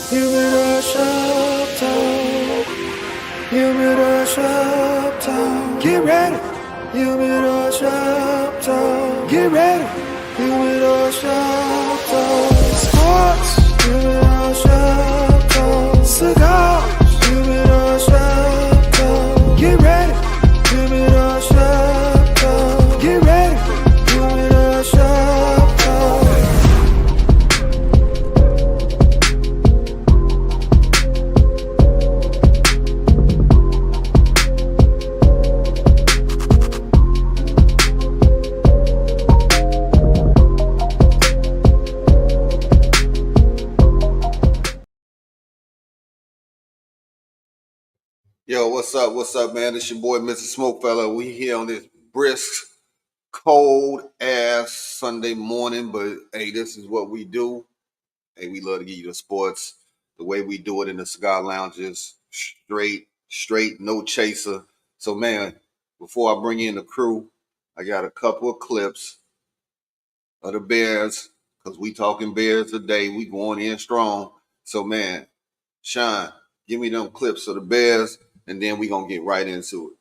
Humidor Shoptown. Humidor Shoptown. Get ready. Humidor Shoptown. Get ready. Humidor Shoptown. Sports. Humidor Shoptown. Cigars. Humidor Shoptown. Get ready. Humidor Shoptown. Get ready. Humidor Shoptown. Yo, what's up? What's up, man? It's your boy, Mr. SmokeFella. We here on this brisk, cold-ass Sunday morning, but, hey, this is what we do. Hey, we love to give you the sports the way we do it in the cigar lounges, straight, no chaser. So, man, before I bring in the crew, I got a couple of clips of the Bears, because we talking Bears today. We going in strong. So, man, Sean, give me them clips of the Bears, and then we're going to get right into it.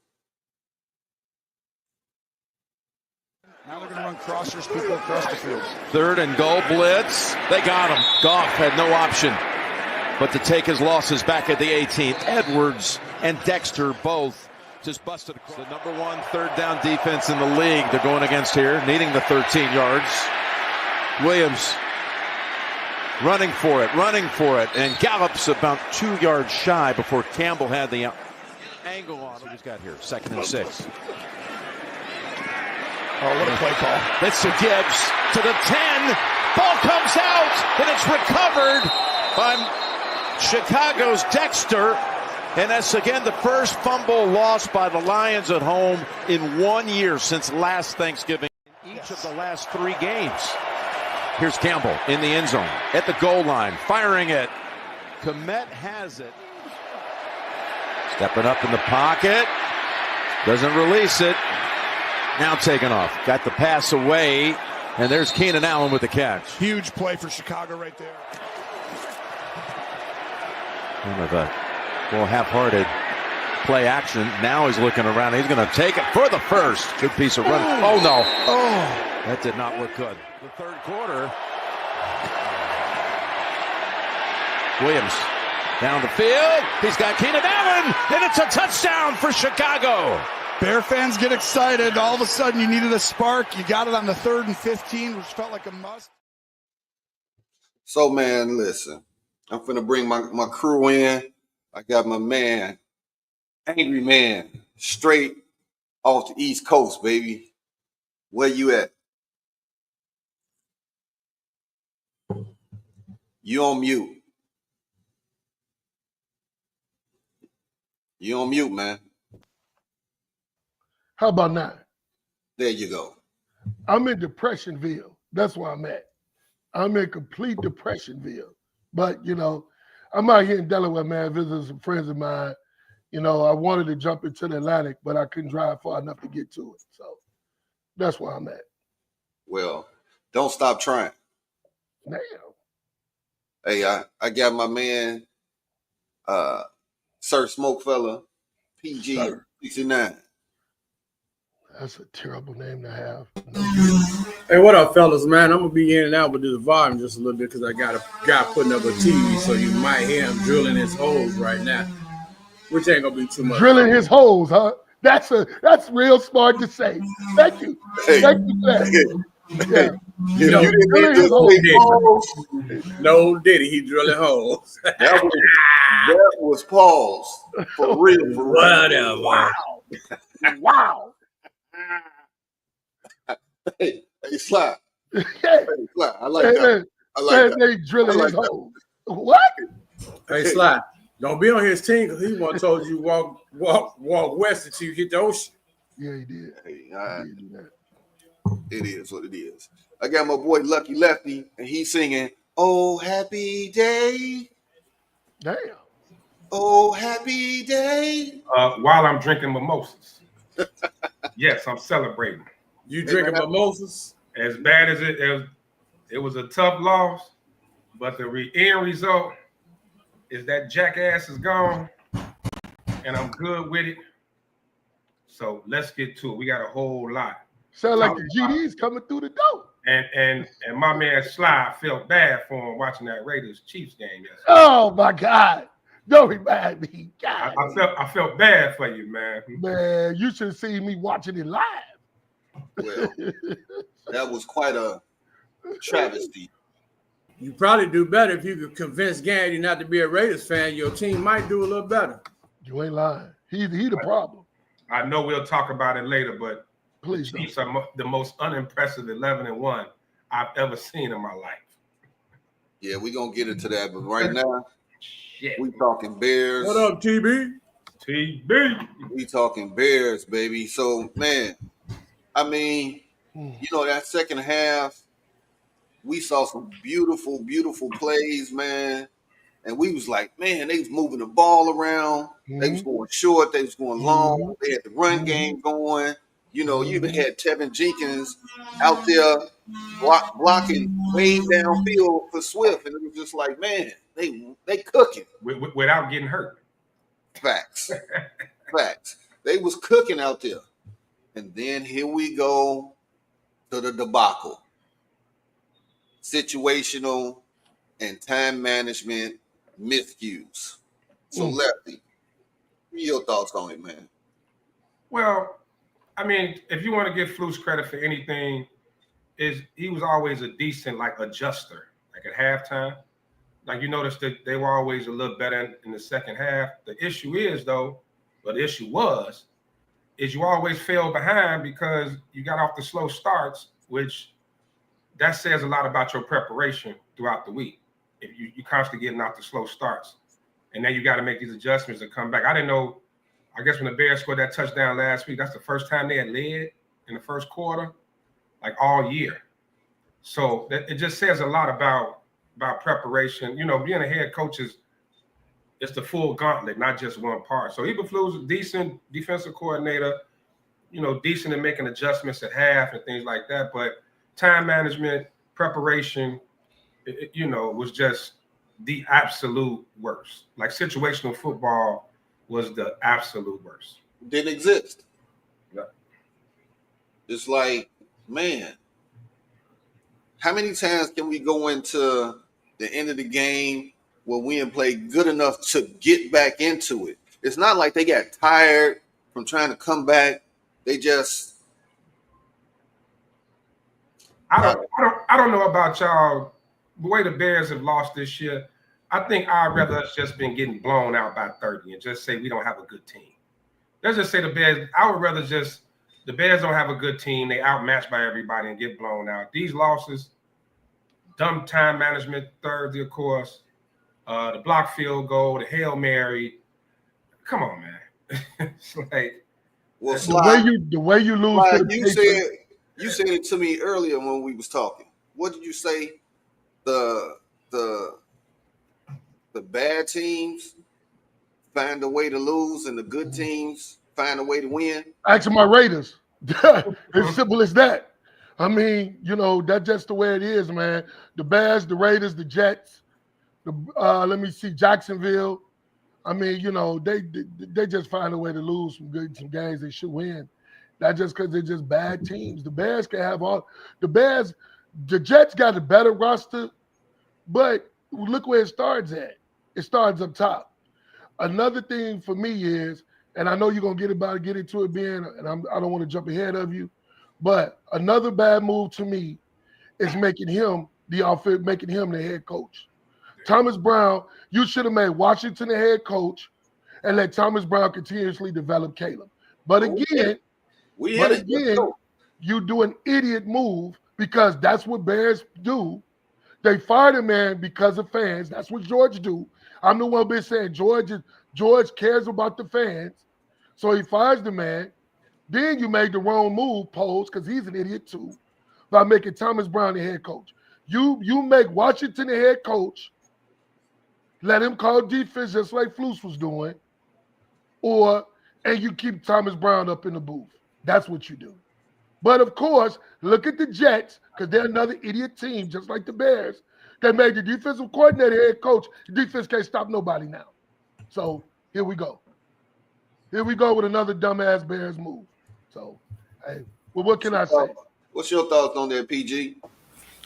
Now they're going to run crossers, people across the field. Third and goal blitz. They got him. Goff had no option but to take his losses back at the 18th. Edwards and Dexter both just busted across. The number one third down defense in the league they're going against here, needing the 13 yards. Williams running for it, and Gallup's about 2 yards shy before Campbell had the angle on him. He's got here, 2nd and 6. Oh, what a play call. It's to Gibbs to the 10. Ball comes out, and it's recovered by Chicago's Dexter. And that's, again, the first fumble lost by the Lions at home in 1 year since last Thanksgiving. In each of the last 3 games. Here's Campbell in the end zone at the goal line, firing it. Komet has it. Stepping up in the pocket. Doesn't release it. Now taken off. Got the pass away. And there's Keenan Allen with the catch. Huge play for Chicago right there. Kind of a little half-hearted play action. Now he's looking around. He's going to take it for the first. Good piece of running. Oh, no. Oh. That did not look good. The third quarter. Williams down the field. He's got Keenan Allen, and it's a touchdown for Chicago. Bear fans get excited. All of a sudden, you needed a spark. You got it on the 3rd and 15, which felt like a must. So, man, listen. I'm finna bring my crew in. I got my man, Angry Man, straight off the East Coast, baby. Where you at? You on mute. You on mute, man. How about now? There you go. I'm in Depressionville. That's where I'm at. I'm in complete Depressionville. But, you know, I'm out here in Delaware, man, visiting some friends of mine. You know, I wanted to jump into the Atlantic, but I couldn't drive far enough to get to it. So that's where I'm at. Well, don't stop trying. Damn. Hey, I got my man, Sir SmokeFella, PG 69. That's a terrible name to have. Hey, what up, fellas, man? I'm going to be in and out with the volume just a little bit because I got a guy putting up a TV, so you might hear him drilling his holes right now, which ain't going to be too much. Drilling his holes, huh? That's real smart to say. Thank you. Hey, Thank you for that. Yeah. You know, no diddy, he drilling holes. That was pause. For real, for real. Whatever. Wow. Wow. Hey, Sly. Hey, Sly. I like that. I like that. They drilling like his that. holes. What? Hey, Sly, don't be on his team because he once told you walk west until you hit the ocean. Yeah, he did. Hey, it is what it is. I got my boy Lucky Lefty, and he's singing, "Oh, happy day. Damn. Oh, happy day." While I'm drinking mimosas. Yes, I'm celebrating. You drinking mimosas? As bad as it was a tough loss, but the end result is that jackass is gone, and I'm good with it. So let's get to it. We got a whole lot. Sound like the GD's coming through the door. And my man Sly, felt bad for him watching that Raiders Chiefs game yesterday. Oh my God. Don't remind me. God. I felt bad for you, man. Man, you should have seen me watching it live. Well, that was quite a travesty. You probably do better if you could convince Gandy not to be a Raiders fan. Your team might do a little better. You ain't lying. He the problem. I know we'll talk about it later, but Please the Chiefs are the most unimpressive 11-1 I've ever seen in my life. Yeah, we're going to get into that. But right now, Shit. we talking Bears. What up, TB? TB. We talking Bears, baby. So, man, I mean, you know, that second half, we saw some beautiful, beautiful plays, man. And we was like, man, they was moving the ball around. They was going short. They was going long. They had the run game going. You know, you even had Tevinjenkins out there blocking way downfield for Swift. And it was just like, man, they cooking. Without getting hurt. Facts. Facts. They was cooking out there. And then here we go to the debacle. Situational and time management miscues. So, Lefty, what are your thoughts on it, man? Well, I mean, if you want to give Flus credit for anything, he was always a decent adjuster. Like at halftime, like you noticed that they were always a little better in the second half. The issue is you always fell behind because you got off the slow starts, which that says a lot about your preparation throughout the week. If you constantly getting out the slow starts, and then you got to make these adjustments to come back. I didn't know. I guess when the Bears scored that touchdown last week, that's the first time they had led in the first quarter, like all year. So it just says a lot about preparation. You know, being a head coach it's the full gauntlet, not just one part. So Eberflus was a decent defensive coordinator, you know, decent in making adjustments at half and things like that. But time management, preparation, was just the absolute worst. Like situational football was the absolute worst. Didn't exist. Yeah. It's like, man, how many times can we go into the end of the game where we didn't play good enough to get back into it? It's not like they got tired from trying to come back. They just I don't know about y'all. The way the Bears have lost this year, I think I'd rather us just been getting blown out by 30 and just say we don't have a good team. Let's just say the Bears. I would rather just the Bears don't have a good team. They outmatched by everybody and get blown out. These losses, dumb time management, third, of course, the block field goal, the Hail Mary. Come on, man. It's like the way you lose. Like to the you said it to me earlier when we was talking. What did you say? The bad teams find a way to lose, and the good teams find a way to win. Ask my Raiders. It's simple as that. I mean, that's just the way it is, man. The Bears, the Raiders, the Jets. Let me see, Jacksonville. I mean, they just find a way to lose some games they should win. That's just because they're just bad teams. The Bears can have the Jets got a better roster, but look where it starts at. It starts up top. Another thing for me is, and I know you're gonna get into it, Ben, and I don't want to jump ahead of you, but another bad move to me is making him the head coach. Thomas Brown, you should have made Washington the head coach and let Thomas Brown continuously develop Caleb. But again, you do an idiot move because that's what Bears do. They fired a man because of fans. That's what George do. I'm the one been saying George cares about the fans, so he fires the man. Then you made the wrong move, Poles, because he's an idiot too, by making Thomas Brown the head coach. You make Washington the head coach, let him call defense just like Flus was doing, and you keep Thomas Brown up in the booth. That's what you do. But of course, look at the Jets, because they're another idiot team, just like the Bears. They made the defensive coordinator head coach. The defense can't stop nobody now. So here we go. Here we go with another dumbass Bears move. So, hey, well, what can I say? What's your thoughts on that, PG?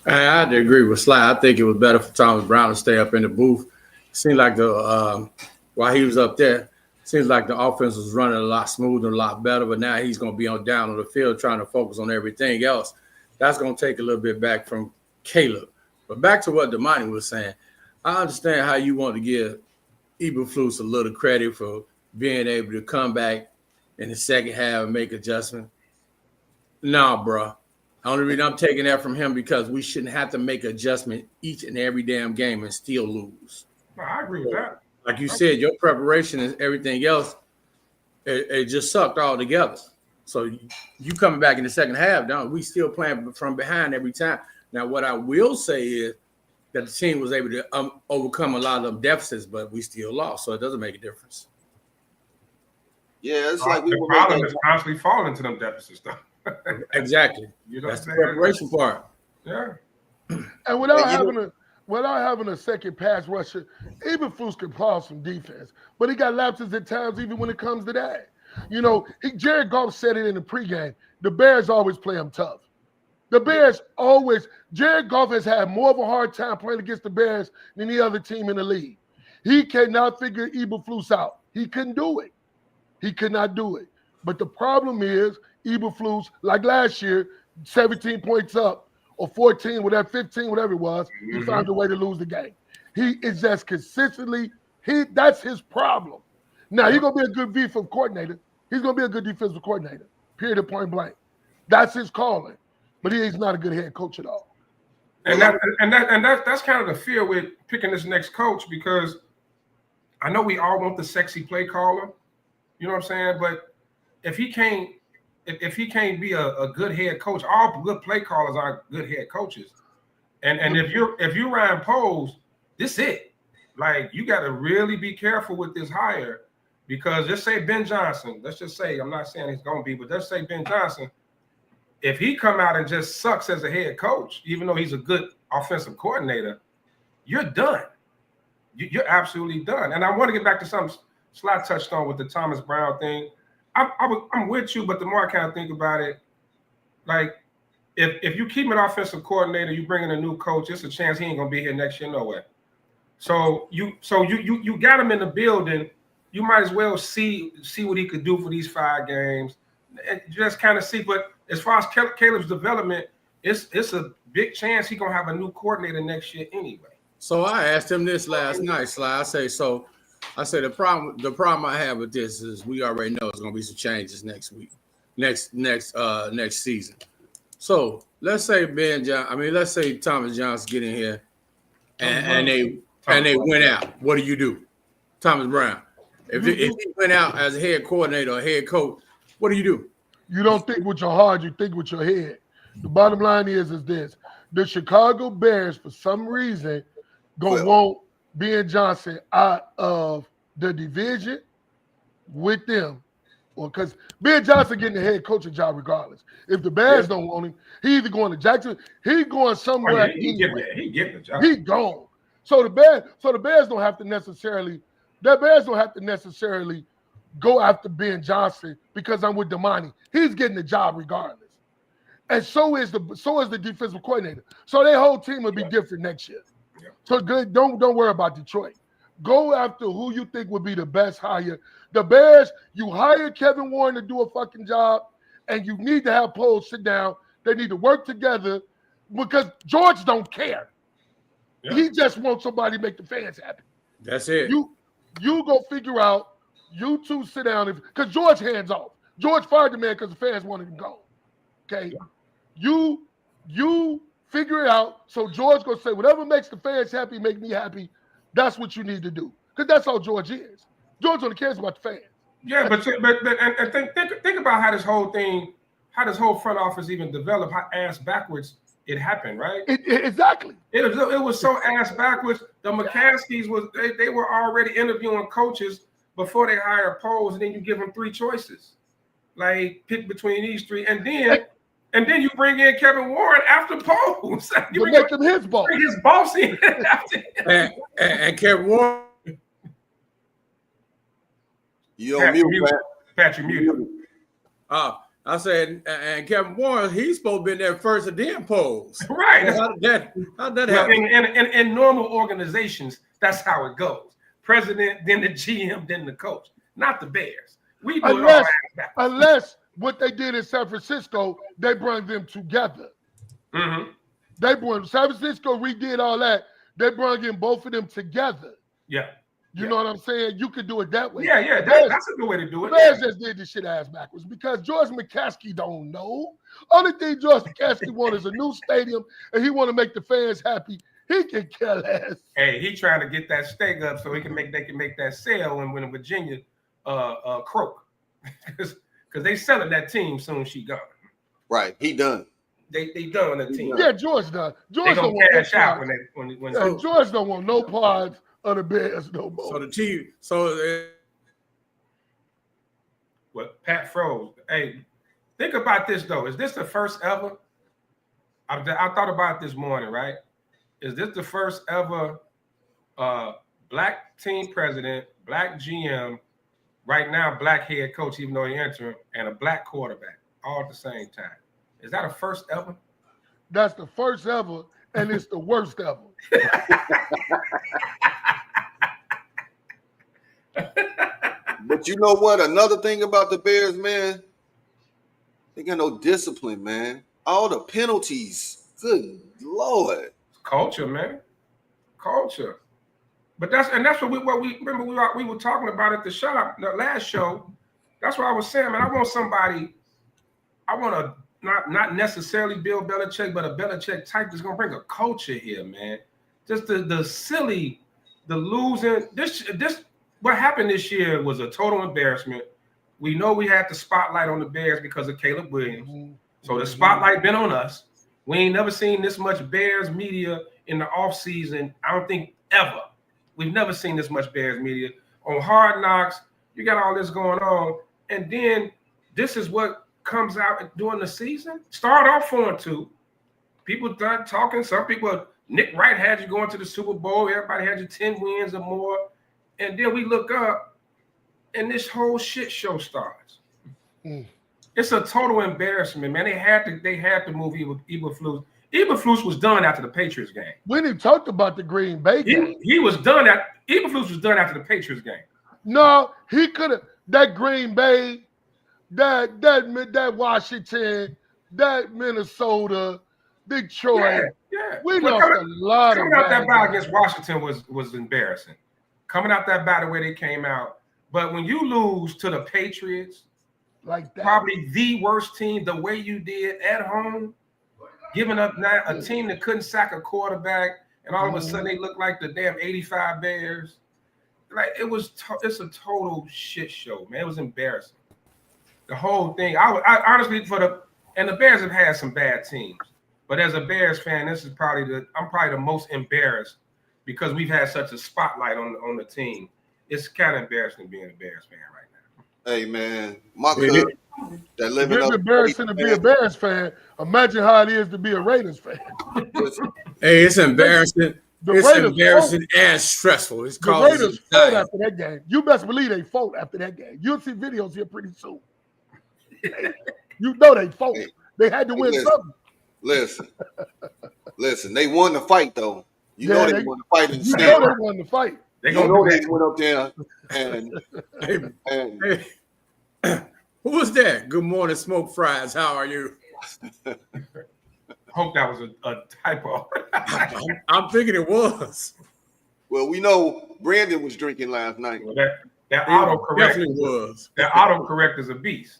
I had to agree with Sly. I think it was better for Thomas Brown to stay up in the booth. Seemed like while he was up there, seems like the offense was running a lot smoother, a lot better. But now he's going to be down on the field trying to focus on everything else. That's going to take a little bit back from Caleb. But back to what Damani was saying, I understand how you want to give Eberflus a little credit for being able to come back in the second half and make adjustments. No, bro. The only reason I'm taking that from him because we shouldn't have to make adjustment each and every damn game and still lose. No, I agree with that. Like you said, your preparation and everything else, it just sucked all together. So you coming back in the second half, we still playing from behind every time. Now, what I will say is that the team was able to overcome a lot of them deficits, but we still lost, so it doesn't make a difference. Yeah, it's like we the were problem is constantly falling to them deficits, though. Exactly. You know That's what the I'm saying? preparation part. Yeah. And without having a second pass rusher, Eberflus can pause some defense, but he got lapses at times even when it comes to that. You know, Jared Goff said it in the pregame. The Bears always play him tough. Jared Goff has had more of a hard time playing against the Bears than any other team in the league. He cannot figure Eberflus out. He couldn't do it. He could not do it. But the problem is Eberflus, like last year, 17 points up or 14, whatever, 15, whatever it was, he found a way to lose the game. He is just consistently, that's his problem. Now, he's going to be a good defensive coordinator. He's going to be a good defensive coordinator, period, point blank. That's his calling. But he is not a good head coach at all. And that's kind of the fear with picking this next coach, because I know we all want the sexy play caller. You know what I'm saying? But if he can't be a good head coach, all good play callers are good head coaches. And if you're Ryan Poles, this it. Like, you got to really be careful with this hire, because just say Ben Johnson. Let's just say, I'm not saying he's going to be, but let's say Ben Johnson. If he come out and just sucks as a head coach, even though he's a good offensive coordinator, you're done. You're absolutely done. And I want to get back to something Sly touched on with the Thomas Brown thing. I'm with you, but the more I kind of think about it, like, if you keep an offensive coordinator, you bring in a new coach, it's a chance he ain't gonna be here next year, no way. So you got him in the building. You might as well see what he could do for these 5 games, and just kind of see. But as far as Caleb's development, it's a big chance he's gonna have a new coordinator next year anyway. So I asked him this last night, Sly. I say the problem I have with this is we already know there's gonna be some changes next week, next season. So let's say let's say Thomas Johnson get in here and they went out. What do? Thomas Brown. If he went out as a head coordinator or head coach, what do? You don't think with your heart, you think with your head. The bottom line is this. The Chicago Bears, for some reason, want Ben Johnson out of the division with them. Well, because Ben Johnson getting the head coaching job regardless. If the Bears don't want him, he either going to Jackson, he going somewhere. He getting the job. He gone. So the Bears don't have to necessarily go after Ben Johnson because I'm with Damani. He's getting the job regardless. And so is the defensive coordinator. So their whole team will be different next year. Yeah. So good, don't worry about Detroit. Go after who you think would be the best hire. The Bears, you hire Kevin Warren to do a fucking job, and you need to have Poles sit down. They need to work together because George don't care. Yeah. He just wants somebody to make the fans happy. That's it. You go figure out. You two sit down because George hands off. George fired the man because the fans wanted him gone. Okay, yeah. You figure it out. So George gonna say whatever makes the fans happy, make me happy. That's what you need to do because that's all George is. George only cares about the fans. Yeah, but think about how this whole front office even developed. How ass backwards it happened, right? Exactly. It was so ass backwards. The McCaskies they were already interviewing coaches before they hire Poles, and then you give them 3 choices. Like, pick between these 3. And then And then you bring in Kevin Warren after polls. You make him his boss. Bring his boss in after and Kevin Warren. You on mute, Pat, you muted. I said, and Kevin Warren, he's supposed to be there first and then polls. Right. How did that happen? In normal organizations, that's how it goes. President, then the GM, then the coach. Not the Bears. We do unless what they did in San Francisco, they brought them together. Mm-hmm. They brought San Francisco redid all that. They brought in both of them together. Yeah. You know what I'm saying? You could do it that way. Yeah, that's a good way to do it. The Bears just did this shit ass backwards because George McCaskey don't know. Only thing George McCaskey wants is a new stadium, and he want to make the fans happy. He can kill ass. Hey, he trying to get that stake up so they can make that sale and when Virginia croak. Because they selling that team soon she gone. Right, he done. They done on the team. Yeah, George done. George don't want cash out when George don't want no parts of the Bears no more. So the team, what Pat froze. Hey, think about this though. Is this the first ever? I thought about it this morning, right? Is this the first ever black team president, black GM, right now black head coach, even though he interim, and a black quarterback all at the same time? Is that a first ever? That's the first ever, and it's the worst ever. But you know what? Another thing about the Bears, man, they got no discipline, man. All the penalties. Good Lord. Culture, man. Culture. But that's what we remember we were talking about at the shop, the last show. That's what I was saying, man. I want to not necessarily Bill Belichick, but a Belichick type that's gonna bring a culture here, man. Just the silly, the losing. This what happened this year was a total embarrassment. We know we had the spotlight on the Bears because of Caleb Williams. Mm-hmm. So the spotlight been on us. We ain't never seen this much Bears media in the offseason. I don't think ever. We've never seen this much Bears media. On Hard Knocks, you got all this going on. And then this is what comes out during the season. Start off 4-2. People start talking. Some people, Nick Wright had you going to the Super Bowl. Everybody had you 10 wins or more. And then we look up, and this whole shit show starts. Mm. It's a total embarrassment, man. They had to move Eberflus. Eberflus was done after the Patriots game. We didn't talk about the Green Bay game. He was done Eberflus was done after the Patriots game. No, he could have. That Green Bay, that Washington, that Minnesota, Detroit. Yeah. We lost a lot of. Coming out that bye against Washington was embarrassing. Coming out that bad the way they came out. But when you lose to the Patriots, like that, probably the worst team, the way you did at home, giving up a team that couldn't sack a quarterback, and all of a sudden they look like the damn 85 Bears. Like it's a total shit show, man. It was embarrassing. The whole thing. I honestly and the Bears have had some bad teams, but as a Bears fan, this is I'm probably the most embarrassed. Because we've had such a spotlight on the team. It's kind of embarrassing being a Bears fan right now. Hey, man. My cousin that living up. It's embarrassing to be a Bears fan. Imagine how it is to be a Raiders fan. Hey, it's embarrassing. It's embarrassing and stressful. It's the Raiders fought after that game. You best believe they fought after that game. You'll see videos here pretty soon. You know they fought. They had to win something. Listen. They won the fight, though. You know they won the fight in the stand. You know they won the fight. They went up there and who was that? Good morning, Smoke Fries. How are you? Hope that was a typo. I'm thinking it was. Well, we know Brandon was drinking last night. Well, that autocorrect was. That autocorrect is a beast.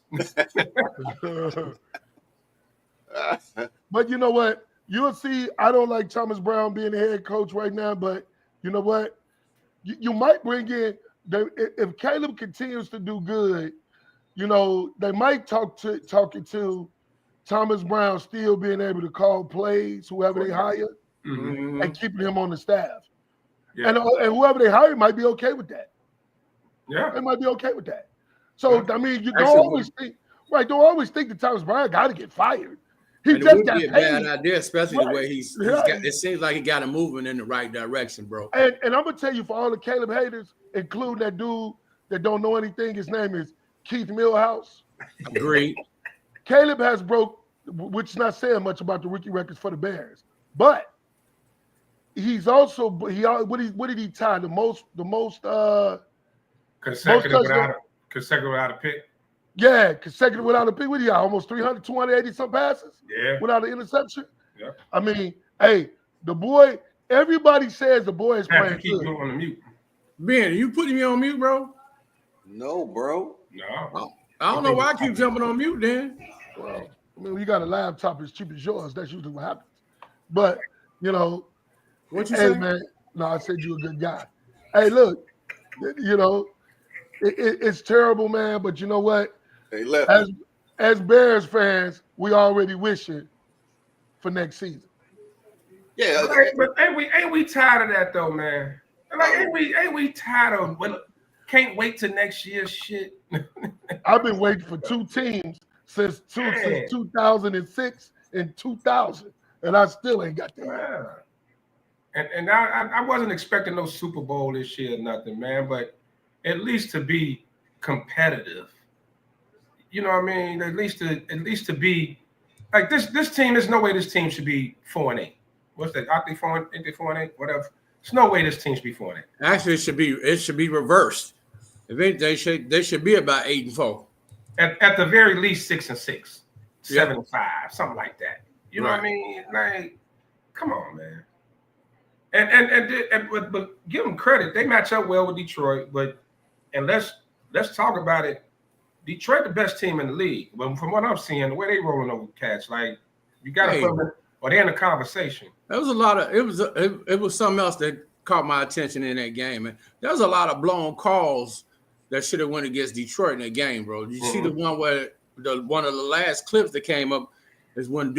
But you know what? You'll see, I don't like Thomas Brown being the head coach right now, but you know what? You might bring in, if Caleb continues to do good, you know, they might talking to Thomas Brown still being able to call plays, whoever they hire, and keeping him on the staff. Yeah. And whoever they hire might be okay with that. Yeah. They might be okay with that. So, I mean, you don't always think that Thomas Brown got to get fired. He And it just would got be a paid. bad idea, especially Right. the way he's Yeah. got. It seems like he got him moving in the right direction, bro. And I'm gonna tell you, for all the Caleb haters, including that dude that don't know anything, his name is Keith Millhouse. Agreed. Caleb has broke, which is not saying much about the rookie records for the Bears, but he's also what did he tie the most consecutive without a pick. Yeah, consecutive without a pick. What do you got? Almost 300, 280 some passes? Yeah. Without an interception? Yeah. I mean, hey, the boy, everybody says the boy is playing keep good. going on the mute. Ben, are you putting me on mute, bro? No, bro. No. I don't know why I keep jumping on mute then. Well, I mean, when you got a laptop as cheap as yours, that's usually what happens. But, you know, What you hey, say? man, no, I said you're a good guy. Hey, look, you know, it's terrible, man, but you know what? Hey, left. As Bears fans, we already wishing for next season. Yeah, But ain't we tired of that though, man? Like ain't we tired of can't wait till next year's shit? I've been waiting for two teams since 2006 and 2000, and I still ain't got that. Yeah. And I wasn't expecting no Super Bowl this year or nothing, man. But at least to be competitive, you know what I mean? At least to be like this team. There's no way this team should be 4-8. What's that? Aren't they 4-8? Whatever. There's no way this team should be 4-8. Actually, it should be reversed. They should be about 8-4. At the very least 6-6, 7-5, something like that. You know what I mean? Like, come on, man. But give them credit. They match up well with Detroit. And let's talk about it. Detroit, the best team in the league. But from what I'm seeing, the way they rolling over cats, like you got to put them, or they're in a conversation. There was a lot of it was something else that caught my attention in that game. And there was a lot of blown calls that should have went against Detroit in that game, bro. You see the one where one of the last clips that came up is when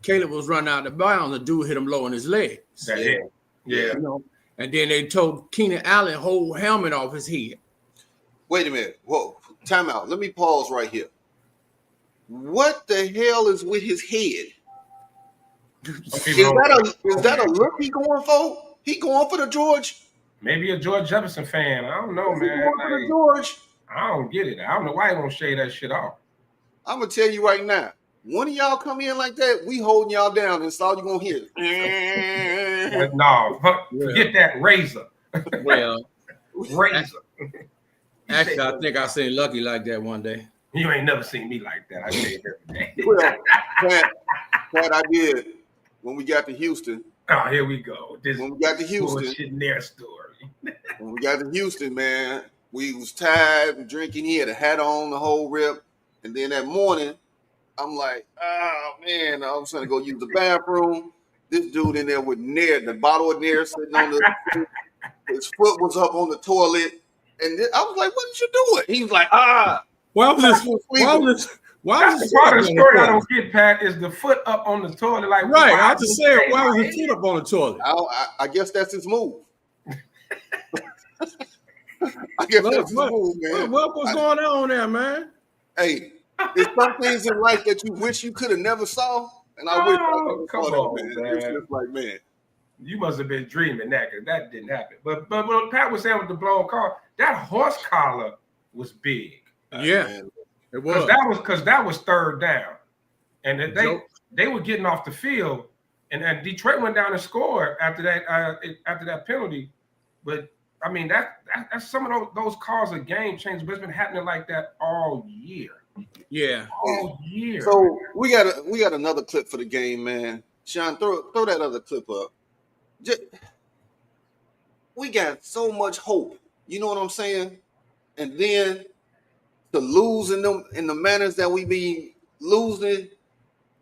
Caleb was running out of bounds, the dude hit him low in his leg. Yeah. You know, and then they told Keenan Allen whole helmet off his head. Wait a minute. Whoa, time out. Let me pause right here. What the hell is with his head? Is that a look he going for? He going for the George? Maybe a George Jefferson fan. I don't know, man. Going for the George? I don't get it. I don't know why he won't shave that shit off. I'm gonna tell you right now. One of y'all come in like that, we holding y'all down, and it's all you gonna hear. No, forget that razor. Well, razor. Actually, I think I seen Lucky like that one day. You ain't never seen me like that. I tell you every day. Well, Pat, I did when we got to Houston. Oh, here we go. When we got to Houston, bullshit their story. When we got to Houston, man, we was tired and drinking. He had a hat on the whole rip, and then that morning, I'm like, oh man, I was trying to go use the bathroom. This dude in there with Nair, the bottle of Nair sitting on his foot was up on the toilet. And I was like, what did you do? He was like, Why was this part of the story I don't get, Pat, is the foot up on the toilet. Like, right. I just said, why was his foot up on the toilet? I guess that's his move. I guess that's his move, man. What was going on there, man? Hey, there's some things in life that you wish you could have never saw. And I wish I never saw that, man. It's just like, man. You must have been dreaming that, because that didn't happen. But what Pat was saying with the blown car, that horse collar was big. Yeah, it was. Because that was third down, and they were getting off the field, and Detroit went down and scored after that penalty. But I mean that's some of those calls are game changers, but it's been happening like that all year. Yeah, all year. So we got another clip for the game, man. Sean, throw that other clip up. We got so much hope, you know what I'm saying? And then to lose in the manners that we be losing,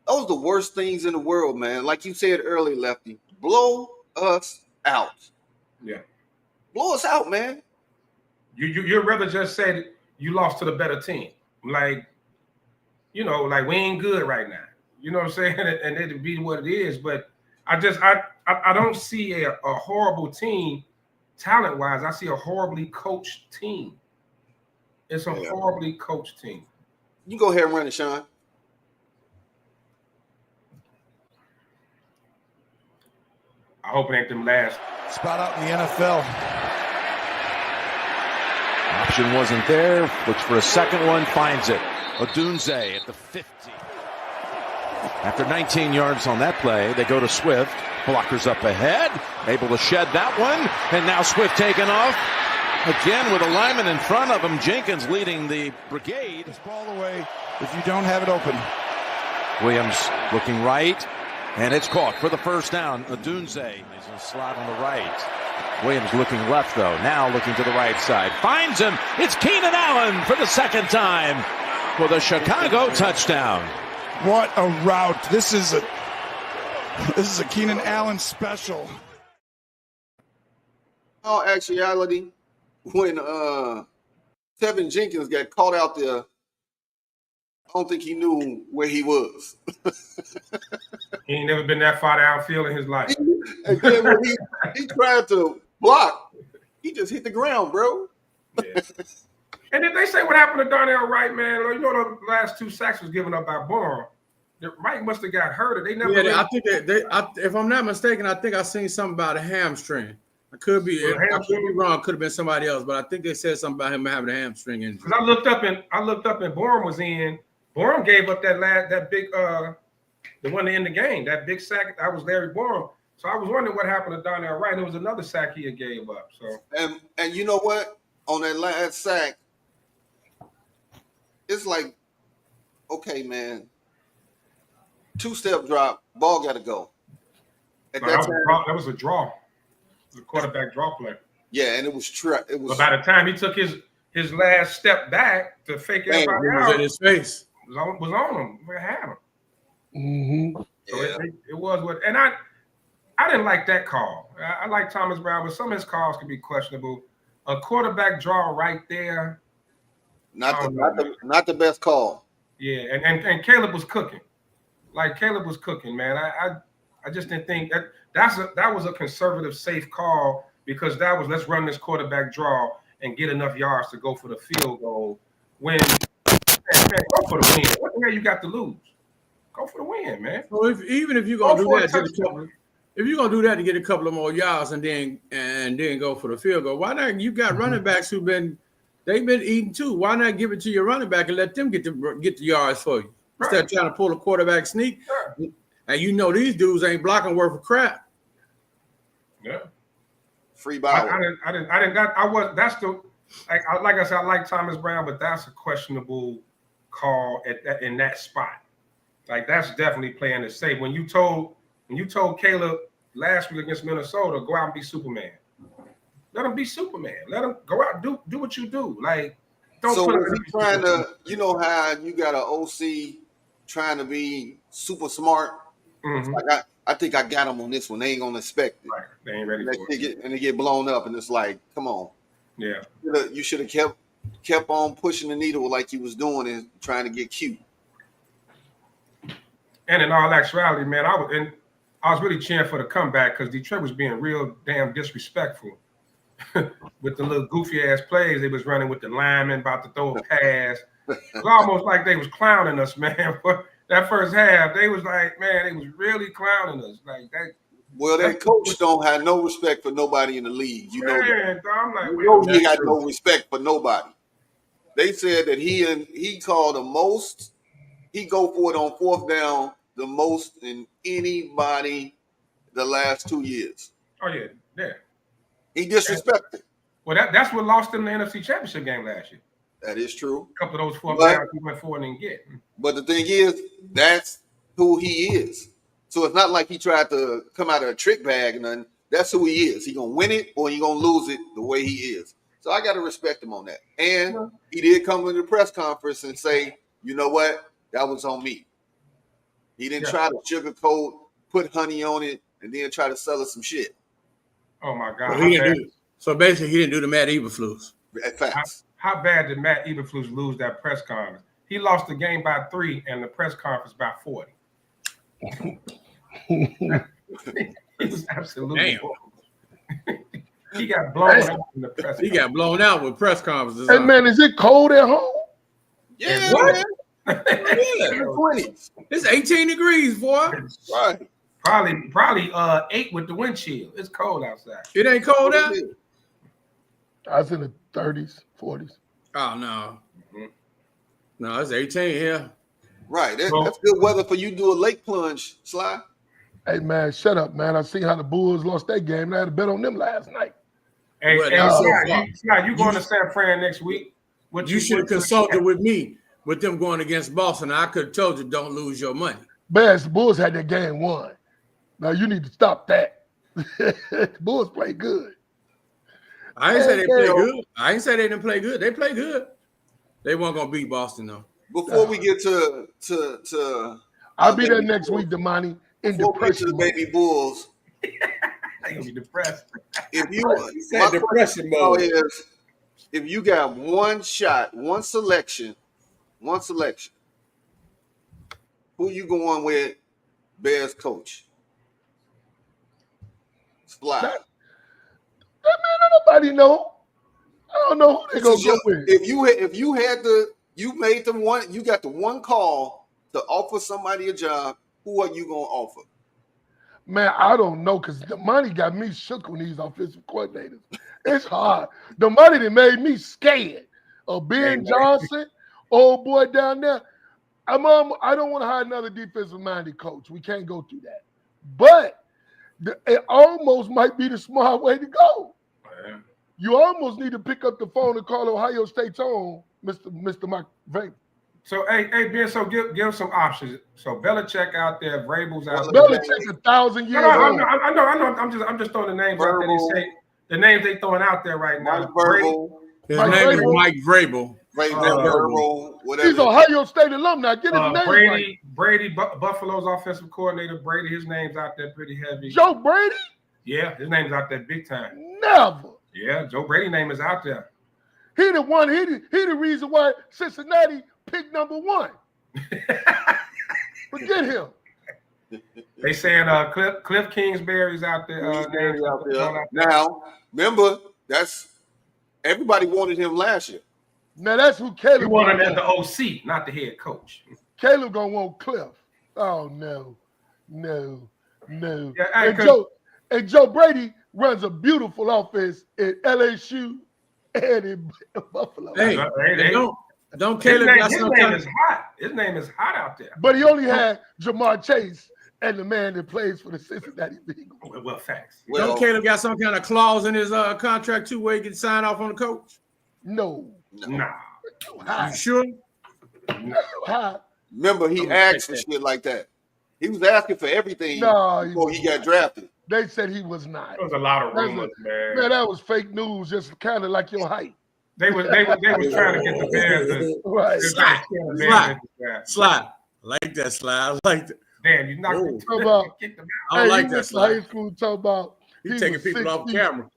those are the worst things in the world, man. Like you said earlier, Lefty, blow us out. Yeah, blow us out, man. You'd rather just say you lost to the better team, like we ain't good right now. You know what I'm saying? And it'd be what it is, but I don't see a horrible team talent-wise. I see a horribly coached team. It's a horribly coached team. You go ahead and run it, Sean. I hope it ain't them last. Spot out in the NFL. Option wasn't there. Looks for a second one. Finds it. Odunze at the 50. After 19 yards on that play, they go to Swift. Blockers up ahead. Able to shed that one. And now Swift taking off. Again with a lineman in front of him. Jenkins leading the brigade. This ball away if you don't have it open. Williams looking right. And it's caught for the first down. Odunze is in a slot on the right. Williams looking left, though. Now looking to the right side. Finds him. It's Keenan Allen for the second time with a Chicago touchdown. What a route. This is a Keenan Allen special. All actuality, when Tevinjenkins got caught out there, I don't think he knew where he was. He ain't never been that far downfield in his life. And then when he tried to block, he just hit the ground, bro. Yeah. And did they say what happened to Darnell Wright, man? You know, the last 2 sacks was given up by Bourne. Wright must have got hurt. They never. Yeah, I think if I'm not mistaken, I think I seen something about a hamstring. I could be wrong. Could have been somebody else, but I think they said something about him having a hamstring injury. Because I looked up and Bourne was in. Bourne gave up that big the one to end the game. That big sack. That was Larry Bourne. So I was wondering what happened to Darnell Wright. There was another sack he had gave up. So and you know what? On that last sack, it's like, okay, man. 2-step drop, ball got to go. That was a draw. It was a quarterback draw play. Yeah, and it was. But by the time he took his last step back to fake everybody out, was in his face. Was on him. We had him. Mm-hmm. So it was what, and I didn't like that call. I like Thomas Brown, but some of his calls can be questionable. A quarterback draw right there. Not the best call. Yeah, and Caleb was cooking. Like Caleb was cooking, man. I just didn't think that was a conservative, safe call because that was let's run this quarterback draw and get enough yards to go for the field goal. When man, go for the win. What the hell you got to lose? Go for the win, man. So even if you're gonna do that, if you're gonna do that to get a couple of more yards and then go for the field goal, why not? You got running backs they've been eating too. Why not give it to your running back and let them get the yards for you? Instead of trying to pull a quarterback sneak, and you know these dudes ain't blocking worth of crap. Yeah, free ball. That's the like I said, I like Thomas Brown, but that's a questionable call in that spot. Like that's definitely playing it safe. When you told Caleb last week against Minnesota, go out and be Superman. Let him be Superman. Let him go out and do what you do. Like don't. So was he trying to? You know how you got an OC trying to be super smart. Mm-hmm. Like I think I got him on this one. They ain't gonna expect it. Right. They ain't ready for it. And they get blown up, and it's like, come on. Yeah. You should have kept on pushing the needle like you was doing and trying to get cute. And in all actuality, man, I was really cheering for the comeback because Detroit was being real damn disrespectful with the little goofy ass plays they was running with the lineman about to throw a pass. It was almost like they was clowning us, man. For that first half, they was like, man, they was really clowning us. Like that. Well, that coach don't have no respect for nobody in the league. You know that. I'm like, He got no respect for nobody. They said that he called the most. He go for it on fourth down the most in anybody the last 2 years. Oh yeah. He disrespected. Well, that's what lost them the NFC Championship game last year. That is true. A couple of those fourth downs he went forward and get. But the thing is, that's who he is. So it's not like he tried to come out of a trick bag or nothing. That's who he is. He gonna win it or he gonna lose it the way he is. So I gotta respect him on that. And he did come to the press conference and say, you know what, that was on me. He didn't try to sugarcoat, put honey on it, and then try to sell us some shit. Oh my God! So basically, he didn't do the Matt Eberflus. Facts. How bad did Matt Eberflus lose that press conference? He lost the game by 3 and the press conference by 40. It was absolutely he got blown out in the press. He got blown out with press conferences. Hey man, is it cold at home? Yeah, what? Yeah. 20s. It's 18 degrees, boy. Right. Probably 8 with the wind chill. It's cold outside. It ain't cold out? I was in the 30s, 40s. Oh, no. No, it's 18 here. Right. That's good weather for you to do a lake plunge, Sly. Hey, man, shut up, man. I see how the Bulls lost that game. I had to bet on them last night. Hey, Well, Sly, you going to San Fran next week? You should have consulted with me with them going against Boston. I could have told you don't lose your money. Man, the Bulls had that game won. Now you need to stop that. The Bulls play good. I ain't say they play good. I ain't say they didn't play good. They play good. They weren't gonna beat Boston though. Before we get to I'll be there next week, Damani. In depression, the baby Bulls. I'm gonna be depressed. If you said depression mode is, if you got one shot, one selection, who you going with? Bears coach. Splat. That man, nobody know. I don't know who they gonna go with. If you made the one, you got the one call to offer somebody a job. Who are you gonna offer? Man, I don't know, because the money got me shook on these offensive coordinators. It's hard. The money that made me scared of Ben Johnson, old boy down there. I don't want to hire another defensive-minded coach. We can't go through that. But it almost might be the smart way to go. Man. You almost need to pick up the phone and call Ohio State's own Mr. Mike Vrabel. So, hey, Ben, so give some options. So, Belichick out there, Vrabel's out there. there. Belichick's 1,000 years old. old. I know. I'm just throwing the names out there. They say the names they throwing out there right now. His name is Mike Vrabel. Whatever. He's Ohio State alumni. Get his name right. Brady, Buffalo's offensive coordinator. Brady, his name's out there pretty heavy. Joe Brady? Yeah, his name's out there big time. Never. Yeah, Joe Brady name is out there. He the one. He the reason why Cincinnati picked number 1. Forget him. They saying Cliff Kingsbury's out there. Now, remember, that's everybody wanted him last year. Now that's who Caleb. He wanted him as the OC, not the head coach. Caleb gonna want Cliff. Oh no. Yeah, and Joe Brady runs a beautiful offense at LSU and in Buffalo. Hey, don't Caleb got his name is hot. His name is hot out there. But he only had Jamar Chase and the man that plays for the Cincinnati Bengals. Well, facts. Don't Caleb got some kind of clause in his contract too where he can sign off on the coach? No. Nah. You sure? No. Remember, he asked for shit like that. He was asking for everything before he got drafted. They said he was not. There was a lot of rumors, man. Man, that was fake news, just kind of like your height. They was trying to get the Bears. Right. Slide. I like that slide. I like that. Damn, you knocked them out. I don't like that slide. High school talking about he's taking people off camera.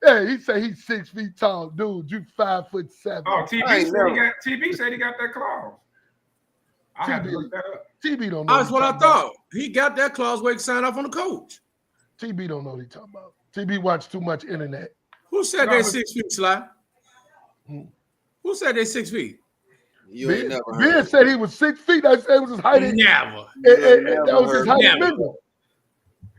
Yeah, he said he's 6 feet tall, dude. You 5'7". Oh, TB said he got that clause. I had to look that up. TB don't know. That's what I thought. He got that clause where he can sign off on the coach. TB don't know what he's talking about. TB watched too much internet. Who said they 6 feet, Sly? Who said they 6 feet? You ain't never heard. Ben said he was 6 feet. I said it was his height. Never. That was his height at Mendel.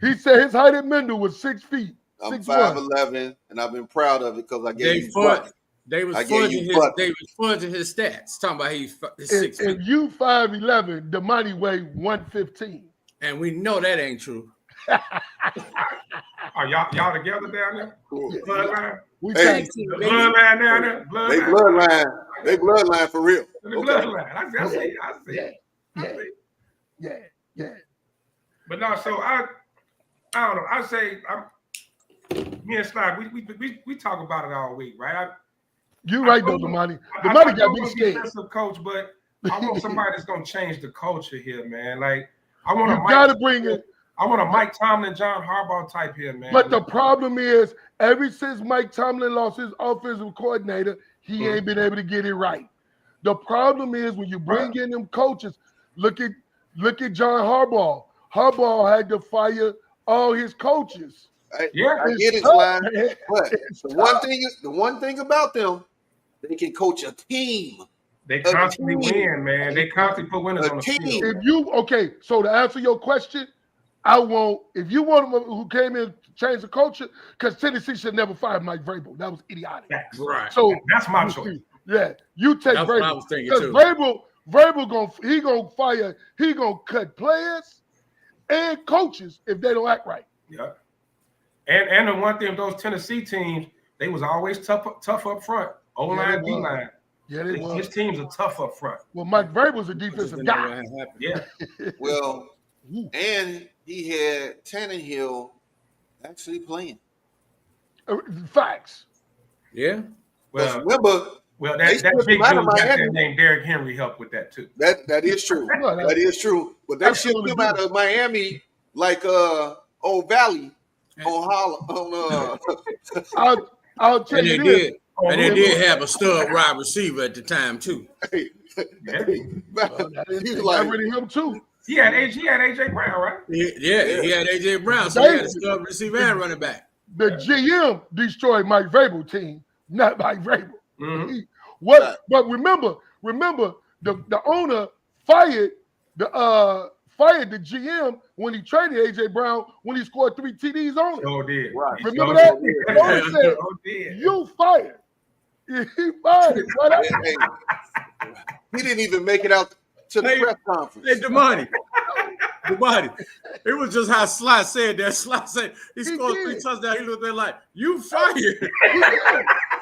He said his height at Mendel was 6 feet. I'm 5'11", and I've been proud of it because I gave you. They was fudging his stats. Talking about he's 6 feet. If you 5'11", the money weigh 115. And we know that ain't true. Are y'all together down there? Bloodline? Hey, bloodline down there? They bloodline for real. The bloodline. I see. Yeah. But no, so I don't know. I say me and Sly, we talk about it all week, right? You're right though, the money got me scared. Defensive coach, but I want somebody that's gonna change the culture here, man. Like I want I want a Mike Tomlin, John Harbaugh type here, man. But the problem is, ever since Mike Tomlin lost his offensive coordinator, he ain't been able to get it right. The problem is when you bring in them coaches, look at John Harbaugh. Harbaugh had to fire all his coaches. I get it, Sly. But the one thing about them, they can coach a team. They constantly win, man. They constantly put winners on the field. So to answer your question, I want, if you want him who came in to change the culture, because Tennessee should never fire Mike Vrabel. That was idiotic. Facts. Right. So That's my choice. yeah, you take That's what I Vrabel. was thinking Because too. Vrabel gonna fire, he gonna cut players and coaches if they don't act right. Yeah. And the one thing with those Tennessee teams, they was always tough up front. O-line, D-line. Yeah, they was. His teams are tough up front. Well, Mike Vrabel's a defensive guy. Yeah. Well, and he had Tannehill actually playing. Facts. Yeah. Well, remember, that big dude got that named Derrick Henry helped with that too. That is true. That is true. But they shipped him out of Miami like Old Valley on I'll tell you this. And they did have a stud wide receiver at the time too. He was like already him too. He had AJ Brown, right? He had AJ Brown, so he had a stud receiver and running back. The GM destroyed Mike Vrabel team, not Mike Vrabel. Mm-hmm. But remember, the owner fired the GM when he traded AJ Brown when he scored 3 TDs on him. Oh, did. Right. Remember that? The owner said, you fired. He fired him. He didn't even make it out to the press conference. Hey, Damani. It was just how Sly said that. Sly said he scored 3 touchdowns. He looked there like, you fired. Am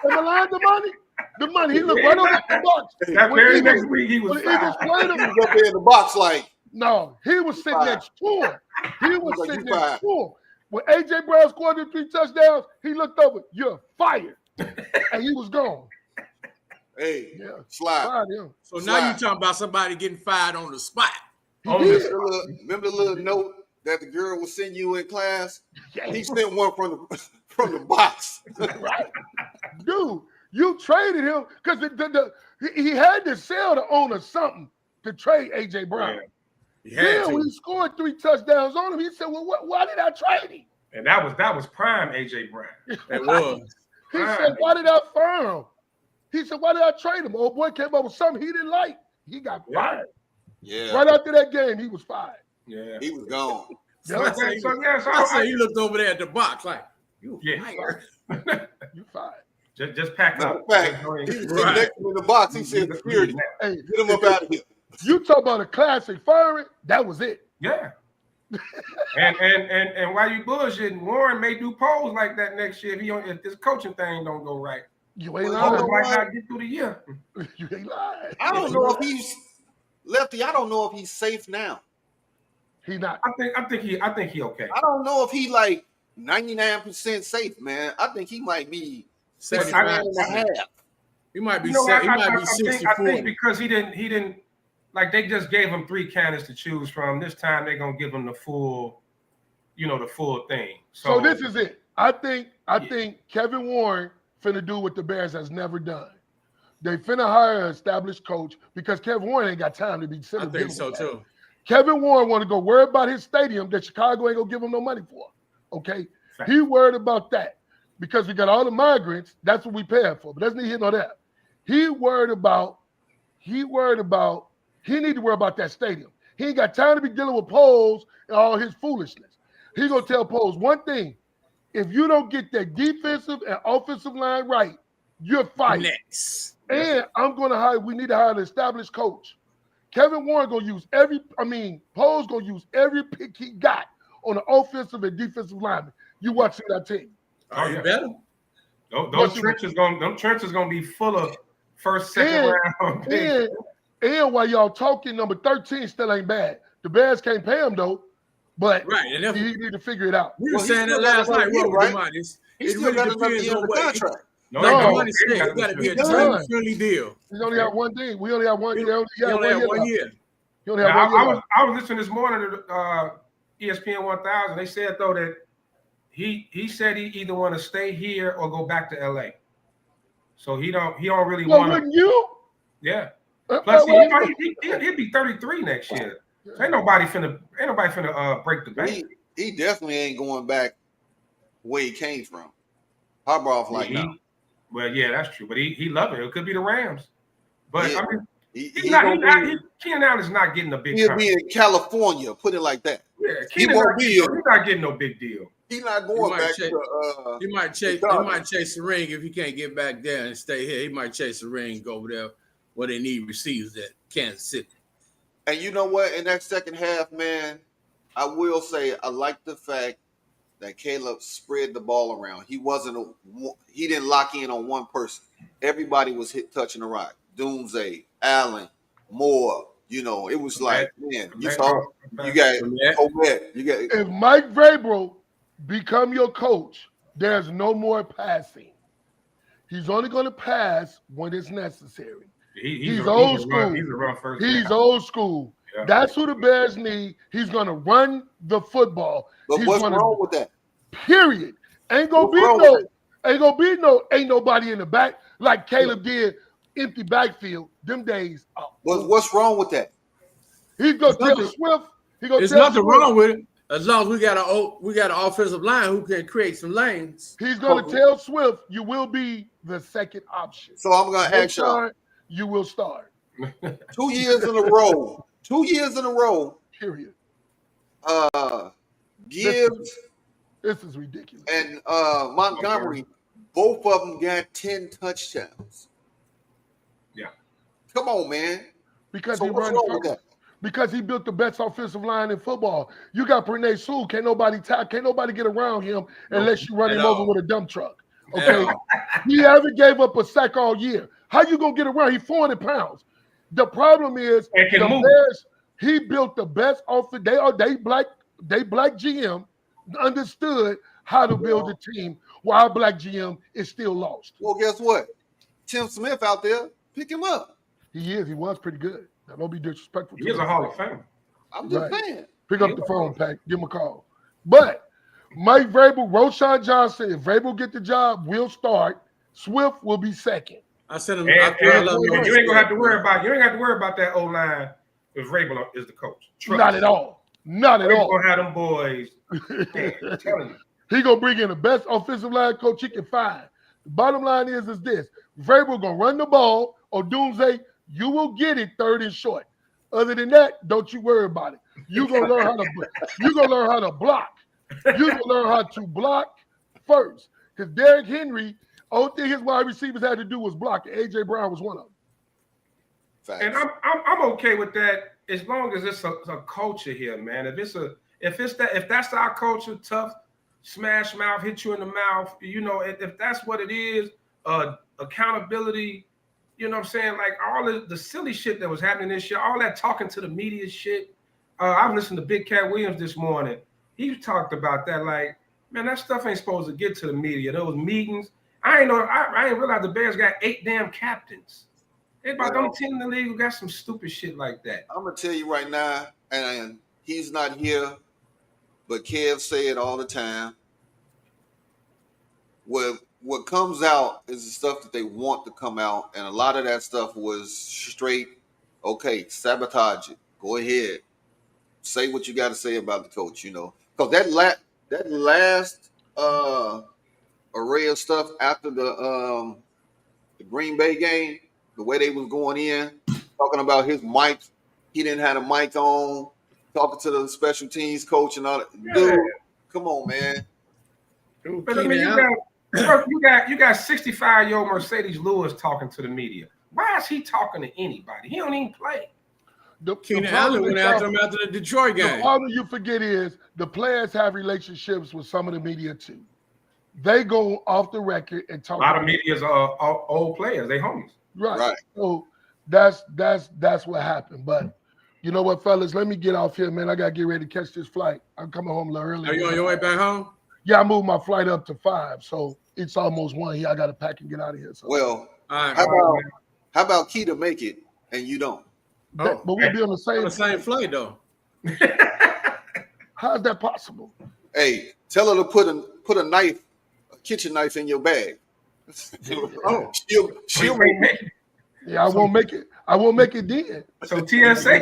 I lying, the money. He looked right over at the box. That very next week he was Eagles played him. He was up there in the box like. No, he was sitting next to him. He was sitting next to him. When AJ Brown scored the 3 touchdowns, he looked over. You're fired, and he was gone. Hey, slide. So now you're talking about somebody getting fired on the spot. Remember the little note that the girl was sending you in class? He sent one from the box. Right, dude. You traded him because he had to sell the owner something to trade AJ Brown. Yeah. When he scored 3 touchdowns on him, he said, "Well, why did I trade him?" And that was prime AJ Brown. It was. He said, "Why did I fire him?" He said, "Why did I trade him?" Old boy came up with something he didn't like. He got fired. Yeah. Right after that game, he was fired. Yeah. He was gone. I said he looked over there at the box like, you fired. You fired. Just pack up. He was sitting next to him in the box. He said, "Security, hey, get him up out of here." You talk about a classic firing. That was it. Yeah. and while you bullshitting, Warren may do polls like that next year if this coaching thing don't go right. You ain't Warren lying. might not get through the year. You ain't lying. I don't know if he's Lefty. I don't know if he's safe now. He not. I think he okay. I don't know if he like 99% safe, man. I think he might be 75.5. He might be. I He might be 64. I think because he didn't like they just gave him 3 candidates to choose from. This time they're gonna give him the full thing. So this is it. I think Kevin Warren finna do what the Bears has never done. They finna hire an established coach because Kevin Warren ain't got time to be sitting. I think so too. Kevin Warren want to go worry about his stadium that Chicago ain't gonna give him no money for. Okay, he worried about that because we got all the migrants. That's what we paying for. But that's neither here nor there. He need to worry about that stadium. He ain't got time to be dealing with Poles and all his foolishness. He gonna tell Poles one thing: if you don't get that defensive and offensive line right, you're fired. Next. And we need to hire an established coach. Kevin Warren gonna use Poles gonna use every pick he got on the offensive and defensive lineman. You watch that team. Oh, you better. Those trenches gonna be full of first, second round picks. And while y'all talking, number 13 still ain't bad. The Bears can't pay him though, but and he need to figure it out. We were saying that last night. Right? He's still got another year on the contract. No, it's got to be a team-friendly deal. We only have one thing. We only have one. He only have 1 year. I was listening this morning to ESPN 1000. They said though that he said he either want to stay here or go back to LA. So he don't really want. Wouldn't you? Yeah. Plus he'll be 33 next year. So ain't nobody finna break the bank. He definitely ain't going back where he came from. Harbaugh like no. Well, yeah, that's true. But he loved it. It could be the Rams. But yeah. I mean, Keenan Allen is not getting a big He'll contract. be in California, put it like that. Yeah, He Keenan won't be he's here. not getting no big deal. He's not going back to. He might chase the ring if he can't get back there and stay here. He might chase the ring and go over there where they need receivers at Kansas City. And you know what? In that second half, man, I will say I like the fact that Caleb spread the ball around. He didn't lock in on one person. Everybody was touching the rock. Doomsday, Allen, Moore. You know, it was like, man, you saw you got Komet. You got. If Mike Vrabel become your coach, there's no more passing. He's only going to pass when it's necessary. He's old school. He's old school. Yeah. That's who the Bears need. He's going to run the football. But what's wrong with that? Period. Ain't nobody in the back like Caleb did. Empty backfield. Them days. What's wrong with that? He's gonna tell Swift. There's nothing wrong with it as long as we got an offensive line who can create some lanes. He's gonna tell Swift, you will be the second option. So I'm gonna ask y'all. You will start. 2 years in a row. 2 years in a row. Period. Gibbs. This is ridiculous. And Montgomery, both of them got 10 touchdowns. Yeah. Come on, man. Because he built the best offensive line in football. You got Penei Sewell. Can't nobody get around him unless you run him over with a dump truck. Okay. He haven't gave up a sack all year. How you gonna get around? He's 400 pounds. The problem is the Bears, he built the best offense. They black GM understood how to build a team while black GM is still lost. Well, guess what? Tim Smith out there, pick him up. He is. He was pretty good. Now, don't be disrespectful. He is a Hall of Famer. I'm just saying. Pick up the phone, Pack. Give him a call. But Mike Vrabel, Roshan Johnson, if Vrabel get the job, will start. Swift will be second. I said him. You ain't gonna have to worry about. You ain't have to worry about that O-line if Vrabel is the coach. Not at all. Not at all. Gonna have them boys. Man, I'm telling you. He gonna bring in the best offensive line coach he can find. The bottom line is this: Vrabel gonna run the ball, or Doomsday, you will get it third and short. Other than that, don't you worry about it. You gonna learn how to. You gonna learn how to block. You gonna learn how to block first. Because Derrick Henry, only thing his wide receivers had to do was block. AJ Brown was one of them. Facts. And I'm okay with that as long as it's a culture here, man. If that's our culture, tough, smash mouth, hit you in the mouth. You know, if that's what it is, accountability. You know what I'm saying? Like all the silly shit that was happening this year, all that talking to the media shit. I've listened to Big Cat Williams this morning. He talked about that. Like, man, that stuff ain't supposed to get to the media. Those meetings. I ain't realize the Bears got 8 damn captains. There's about them 10 in the league who got some stupid shit like that. I'm gonna tell you right now, and he's not here, but Kev say it all the time. What comes out is the stuff that they want to come out, and a lot of that stuff was straight. Okay, sabotage it. Go ahead, say what you got to say about the coach. You know, because that last array of stuff after the Green Bay game, the way they was going in, talking about his mic, he didn't have a mic on, talking to the special teams coach and all that. Yeah. Dude, come on, man. But I mean, you got 65-year-old Mercedes Lewis talking to the media. Why is he talking to anybody? He don't even play. Keenan Allen went after him after the Detroit game. The problem you forget is the players have relationships with some of the media too. They go off the record and talk. A lot of media's are old players. They homies. Right. So that's what happened. But you know what, fellas? Let me get off here, man. I gotta get ready to catch this flight. I'm coming home a little early. Are you on your way back home? Yeah, I moved my flight up to 5, so it's almost 1 here. I got to pack and get out of here. So. Well, how about Keita make it and you don't? But we'll be on the same flight though. How is that possible? Hey, tell her to put a kitchen knife in your bag. She'll make it. Yeah, I won't make it. I won't make it then. So TSA. Hey,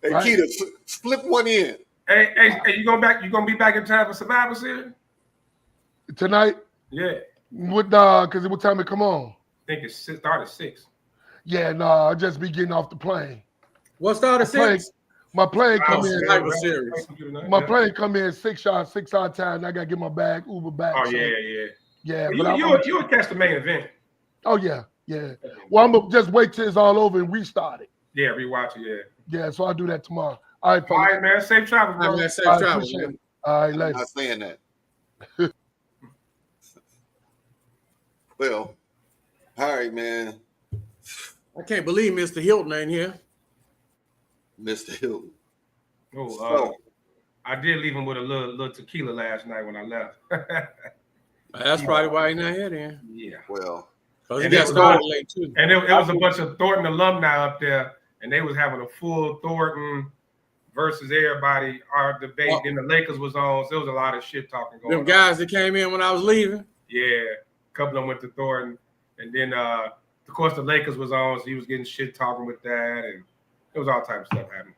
Keita, slip one in. Hey, you gonna be back in time for Survivor Series? Tonight? Yeah. Because what time it come on? I think it started at 6. Yeah, no, I'll just be getting off the plane. What started at 6? My plane come in. Survivor Series. My plane come in 6 hour time. And I gotta get my bag Uber back. Oh so, yeah. Yeah, Well, but you'll catch the main event. Oh yeah. Well, I'm gonna just wait till it's all over and restart it. Yeah, rewatch it. Yeah, so I'll do that tomorrow. All right, All fellas. right, man. Safe travels, bro. All right, safe All right, travel, appreciate man. it. All right, I'm later. not saying that. Well, all right, man. I can't believe Mr. Hilton ain't here. Mr. Hilton. Oh, So, I did leave him with a little tequila last night when I left. That's probably why he's not here then. Yeah. well, Because he And got it was started all- late too. And it was a bunch of Thornton alumni up there, and they was having a full Thornton versus everybody debate. Then the Lakers was on, so there was a lot of shit talking going on. Them guys that came in when I was leaving. Yeah, a couple of them went to Thornton, and then of course the Lakers was on, so he was getting shit talking with that, and it was all type of stuff happening.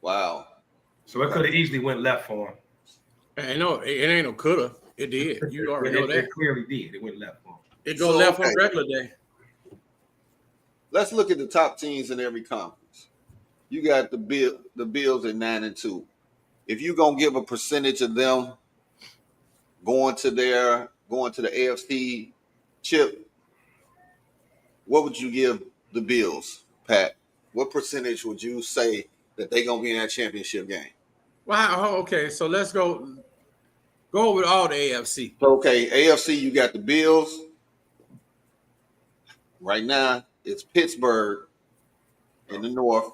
wow. So it could have easily went left for him. Ain't no, it ain't no coulda. It did. You already know that. It clearly did. It went left for him. It go So, left on okay. regular day. Let's look at the top teams in every conference. You got the Bills at 9-2. If you're gonna give a percentage of them going to the AFC chip, what would you give the Bills, Pat? What percentage would you say that they're gonna be in that championship game? Wow. Okay, so let's go with all the AFC. Okay, AFC, you got the Bills. Right now, it's Pittsburgh in the north.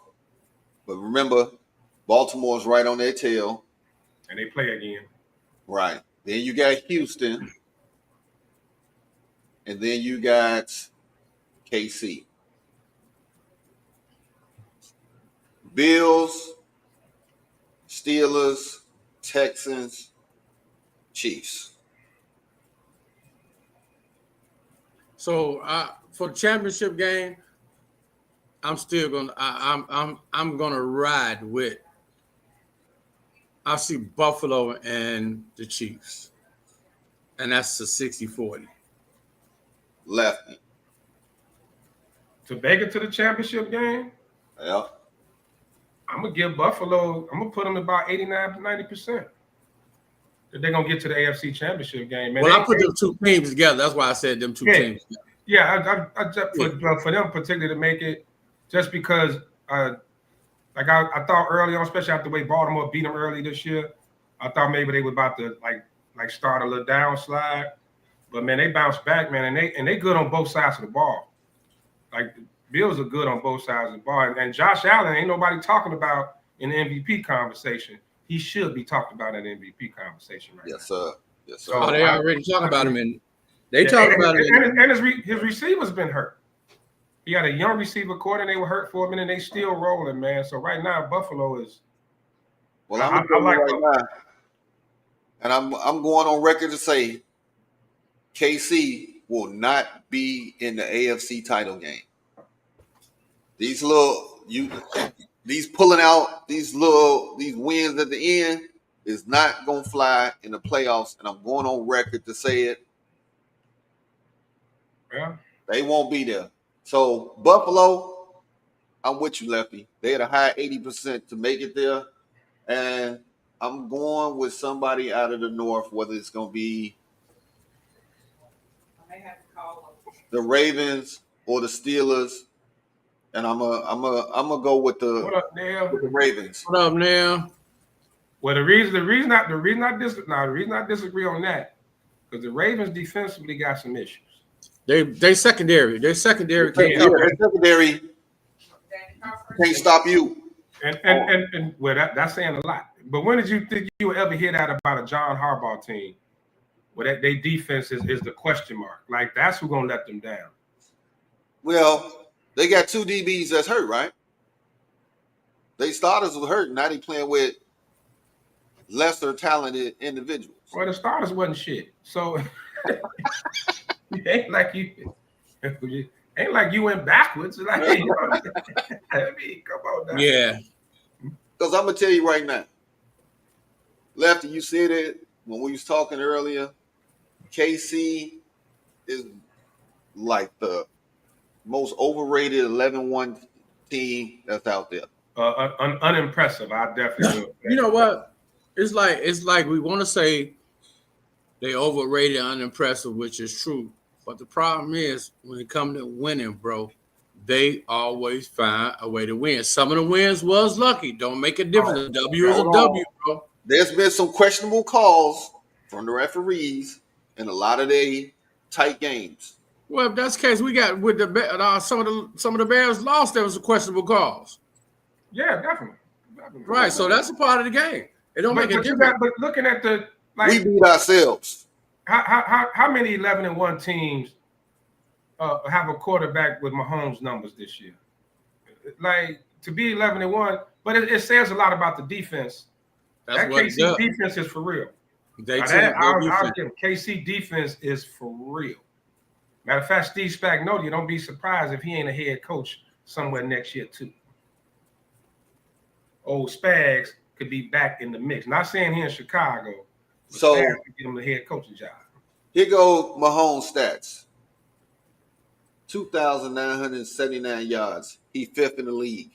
But remember, Baltimore's right on their tail. And they play again. Right. Then you got Houston. And then you got KC. Bills, Steelers, Texans, Chiefs. So for the championship game, I'm still gonna I'm gonna ride with. I see Buffalo and the Chiefs, and that's a 60-40. Lefty. To make it to the championship game, Yeah. I'm gonna give Buffalo. I'm gonna put them about 89 to 90%. That they're gonna get to the AFC Championship game. Man, Well, I put them two teams together. That's why I said them two teams. Yeah, I just for them particularly to make it, just because I thought early on, especially after the way Baltimore beat them early this year, I thought maybe they were about to like start a little downslide. But man, they bounced back, man, and they good on both sides of the ball. Like the Bills are good on both sides of the ball, and Josh Allen ain't nobody talking about in the MVP conversation. He should be talked about in the MVP conversation right Yes, now. sir. Yes, sir. Oh, they already talking about him, and they talk about it. And his receivers been hurt. He had a young receiver core, and they were hurt for a minute. And they still rolling, man. So right now, Buffalo is. Well, I'm gonna like right now, and I'm going on record to say KC will not be in the AFC title game. These pulling out these wins at the end is not gonna fly in the playoffs, and I'm going on record to say it. Yeah. They won't be there. So Buffalo, I'm with you, Lefty. They had a high 80% to make it there, and I'm going with somebody out of the north, whether it's gonna be the Ravens or the Steelers, and I'm gonna go with What up, Neil? the Ravens. What up now? Well, the reason I disagree on that, because the Ravens defensively got some issues. They secondary. Their secondary can't Yeah, cover. their secondary can't stop you. And well, that's saying a lot. But when did you think you would ever hear that about a John Harbaugh team? Well, that their defense is the question mark. Like, that's who's gonna let them down. Well, they got two DBs that's hurt, right? They starters were hurt. Now they playing with lesser talented individuals. Well, the starters wasn't shit. So it ain't like you went backwards. Like, I mean, come on now. Yeah. Because I'm gonna tell you right now, Lefty, you said it when we was talking earlier. KC is like the most overrated 11-1 team that's out there. unimpressive. I definitely will. You know what? It's like we want to say they overrated, unimpressive, which is true. But the problem is when it comes to winning, bro, they always find a way to win. Some of the wins was lucky. Don't make a difference. A W is a W, bro. There's been some questionable calls from the referees in a lot of their tight games. Well, if that's the case, we got with the some of the Bears lost. There was a questionable calls. Yeah, definitely. Right, so that's a part of the game. It don't make a difference. But looking at the We beat ourselves. How many 11-1 teams have a quarterback with Mahomes numbers this year? Like to be 11-1, but it says a lot about the defense. That KC defense is for real. I'll give KC defense is for real. Matter of fact, Steve Spagnuolo, don't be surprised if he ain't a head coach somewhere next year too. Old Spags could be back in the mix. Not saying here in Chicago, but so Spags could get him the head coaching job. Here go Mahomes stats. 2,979 yards. He 5th in the league.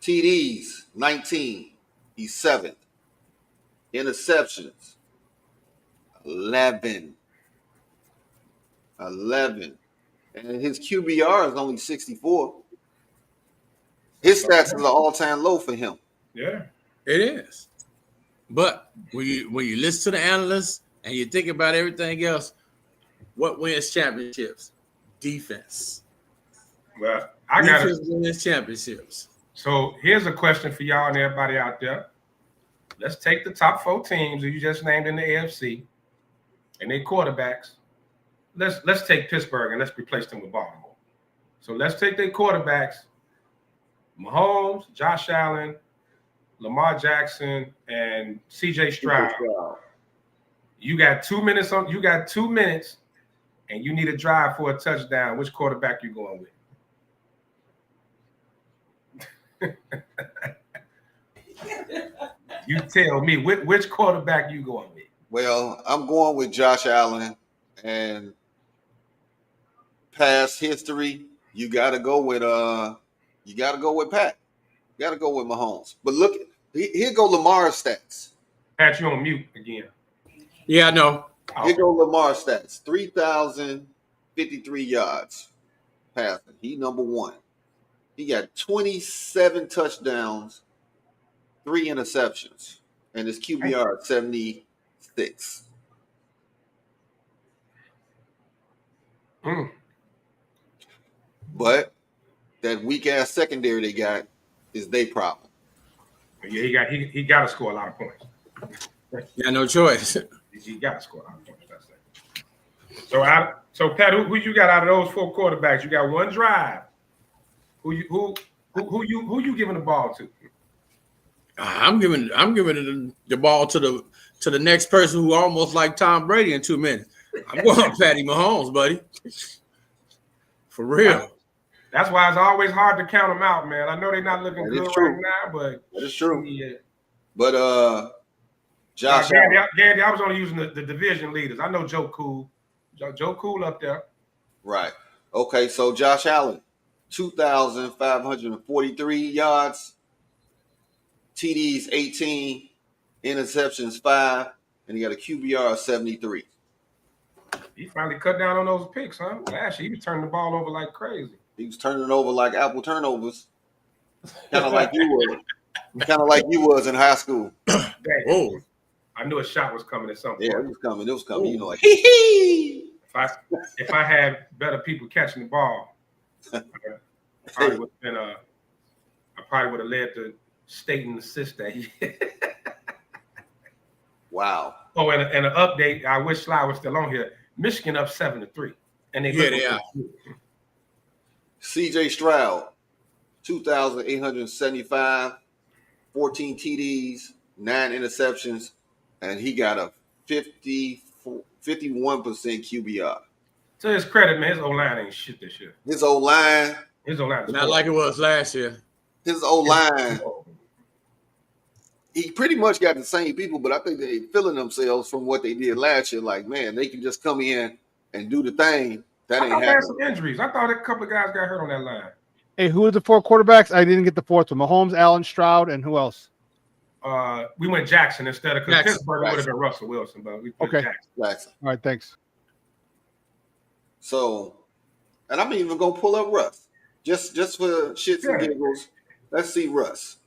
TDs, 19. He's 7th. Interceptions, 11. And his QBR is only 64. His stats is an all-time low for him. Yeah, it is. But when you listen to the analysts and you think about everything else, what wins championships? Defense. Well, defense wins championships. So here's a question for y'all and everybody out there. Let's take the top 4 teams that you just named in the AFC and their quarterbacks. Let's take Pittsburgh and let's replace them with Baltimore. So let's take their quarterbacks: Mahomes, Josh Allen, Lamar Jackson, and CJ Stroud. You got 2 minutes and you need a drive for a touchdown. Which quarterback you going with? You tell me which quarterback you going with. Well, I'm going with Josh Allen, and past history, you got to go with Pat. You got to go with Mahomes. But look, here go Lamar's stats. Pat, you on mute again. Yeah, I know. Here go Lamar's stats: 3,053 yards passing. He number 1. He got 27 touchdowns, 3 interceptions, and his QBR at 76. But that weak ass secondary they got is their problem. Yeah, he got to score a lot of points. Yeah, no choice. He got to score a lot of points. That's it. So Pat, who you got out of those 4 quarterbacks? You got one drive. Who you giving the ball to? I'm giving the ball to the next person who almost like Tom Brady in 2 minutes. I'm going Patty Mahomes, buddy. For real. That's why it's always hard to count them out, man. I know they're not looking good right now, but that is true. Yeah. But Josh Allen. Gandy, I was only using the division leaders. I know Joe Cool. Joe Cool up there. Right. Okay, so Josh Allen, 2,543 yards, TDs 18, interceptions 5, and he got a QBR of 73. He finally cut down on those picks, huh? Last year he was turning the ball over like crazy. He was turning it over like apple turnovers, kind of like you were. Kind of like you was in high school. Oh, I knew a shot was coming at some point. Yeah, it was coming. It was coming. Ooh. You know, like hee. If I had better people catching the ball, I probably would have led to state and assist that. Wow. Oh, and an update. I wish Sly was still on here. Michigan up 7-3, and they are. CJ Stroud, 2,875, 14 TDs, 9 interceptions, and he got a 51% QBR. To his credit, man, his O-line ain't shit this year. His O-line not like it was last year. His O-line, he pretty much got the same people, but I think they feeling themselves from what they did last year. Like, man, they can just come in and do the thing. That ain't happening. Some injuries. I thought a couple of guys got hurt on that line. Hey, who are the 4 quarterbacks? I didn't get the 4th one. Mahomes, Allen, Stroud, and who else? We went Jackson instead of because Jackson. Pittsburgh would have been Russell Wilson, but we put Jackson. Jackson. All right, thanks. So, and I'm even gonna pull up Russ just for shits and giggles. Let's see Russ.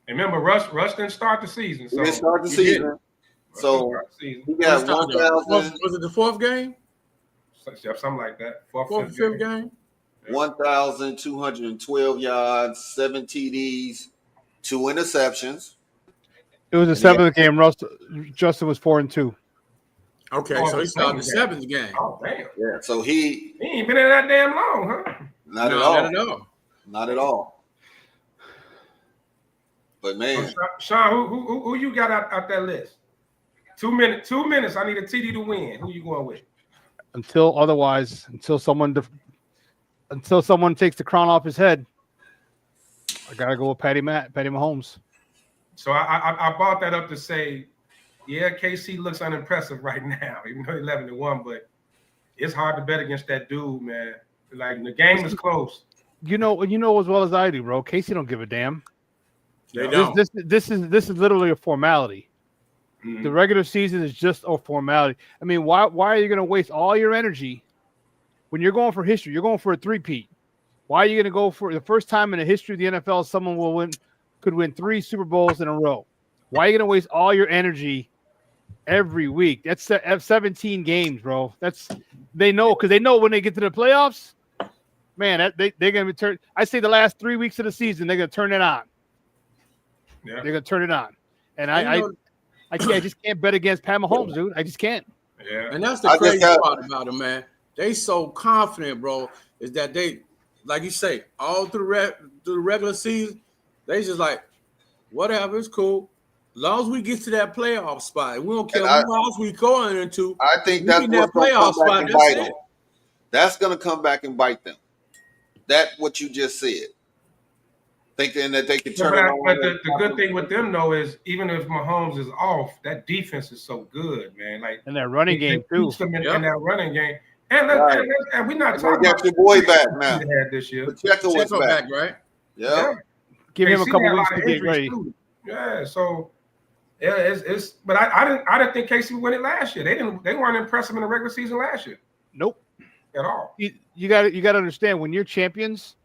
Remember, Russ didn't start the season. So he didn't start the season. So he got 1,000. Was it the 4th game? Something like that. 4th or 5th game? 1,212 yards, 7 TDs, 2 interceptions. It was the 7th game. Justin was 4-2. Okay, so he started the 7th game. Oh, damn. Yeah, so he ain't been in that damn long, huh? Not at all. But man, Sean, who you got out that list? 2 minutes. 2 minutes. I need a TD to win. Who you going with? Until someone takes the crown off his head, I gotta go with Patty Mahomes. So I brought that up to say, yeah, KC looks unimpressive right now, even though 11-1, but it's hard to bet against that dude, man. Like the game is close. You know as well as I do, bro. Casey don't give a damn. They don't. This is literally a formality. Mm-hmm. The regular season is just a formality. I mean, why are you going to waste all your energy when you're going for history? You're going for a three-peat. Why are you going to go for the first time in the history of the NFL someone could win 3 Super Bowls in a row? Why are you going to waste all your energy every week? That's 17 games, bro. They know when they get to the playoffs, man, they're going to be turned. I say the last 3 weeks of the season, they're going to turn it on. Yeah. They're going to turn it on. And I just can't bet against Pat Mahomes, dude. I just can't. Yeah. And that's the crazy part about them, man. They so confident, bro, is that they, like you say, all through the regular season, they just like, whatever, it's cool. As long as we get to that playoff spot, we don't care what else we going into. I think that's what's going to come back and bite them. That's going to come back and bite them. That's what you just said. Thinking that they can turn it on. But the good thing with them, though, is even if Mahomes is off, that defense is so good, man. Like, and that running game, too. In that running game. And we're not talking about your boy back now. This year. Pacheco was back, right? Yeah. Give him a couple weeks to get ready. Yeah, so it's but I didn't think KC would win it last year. They weren't impressive in the regular season last year. Nope. At all. You got to understand, when you're champions,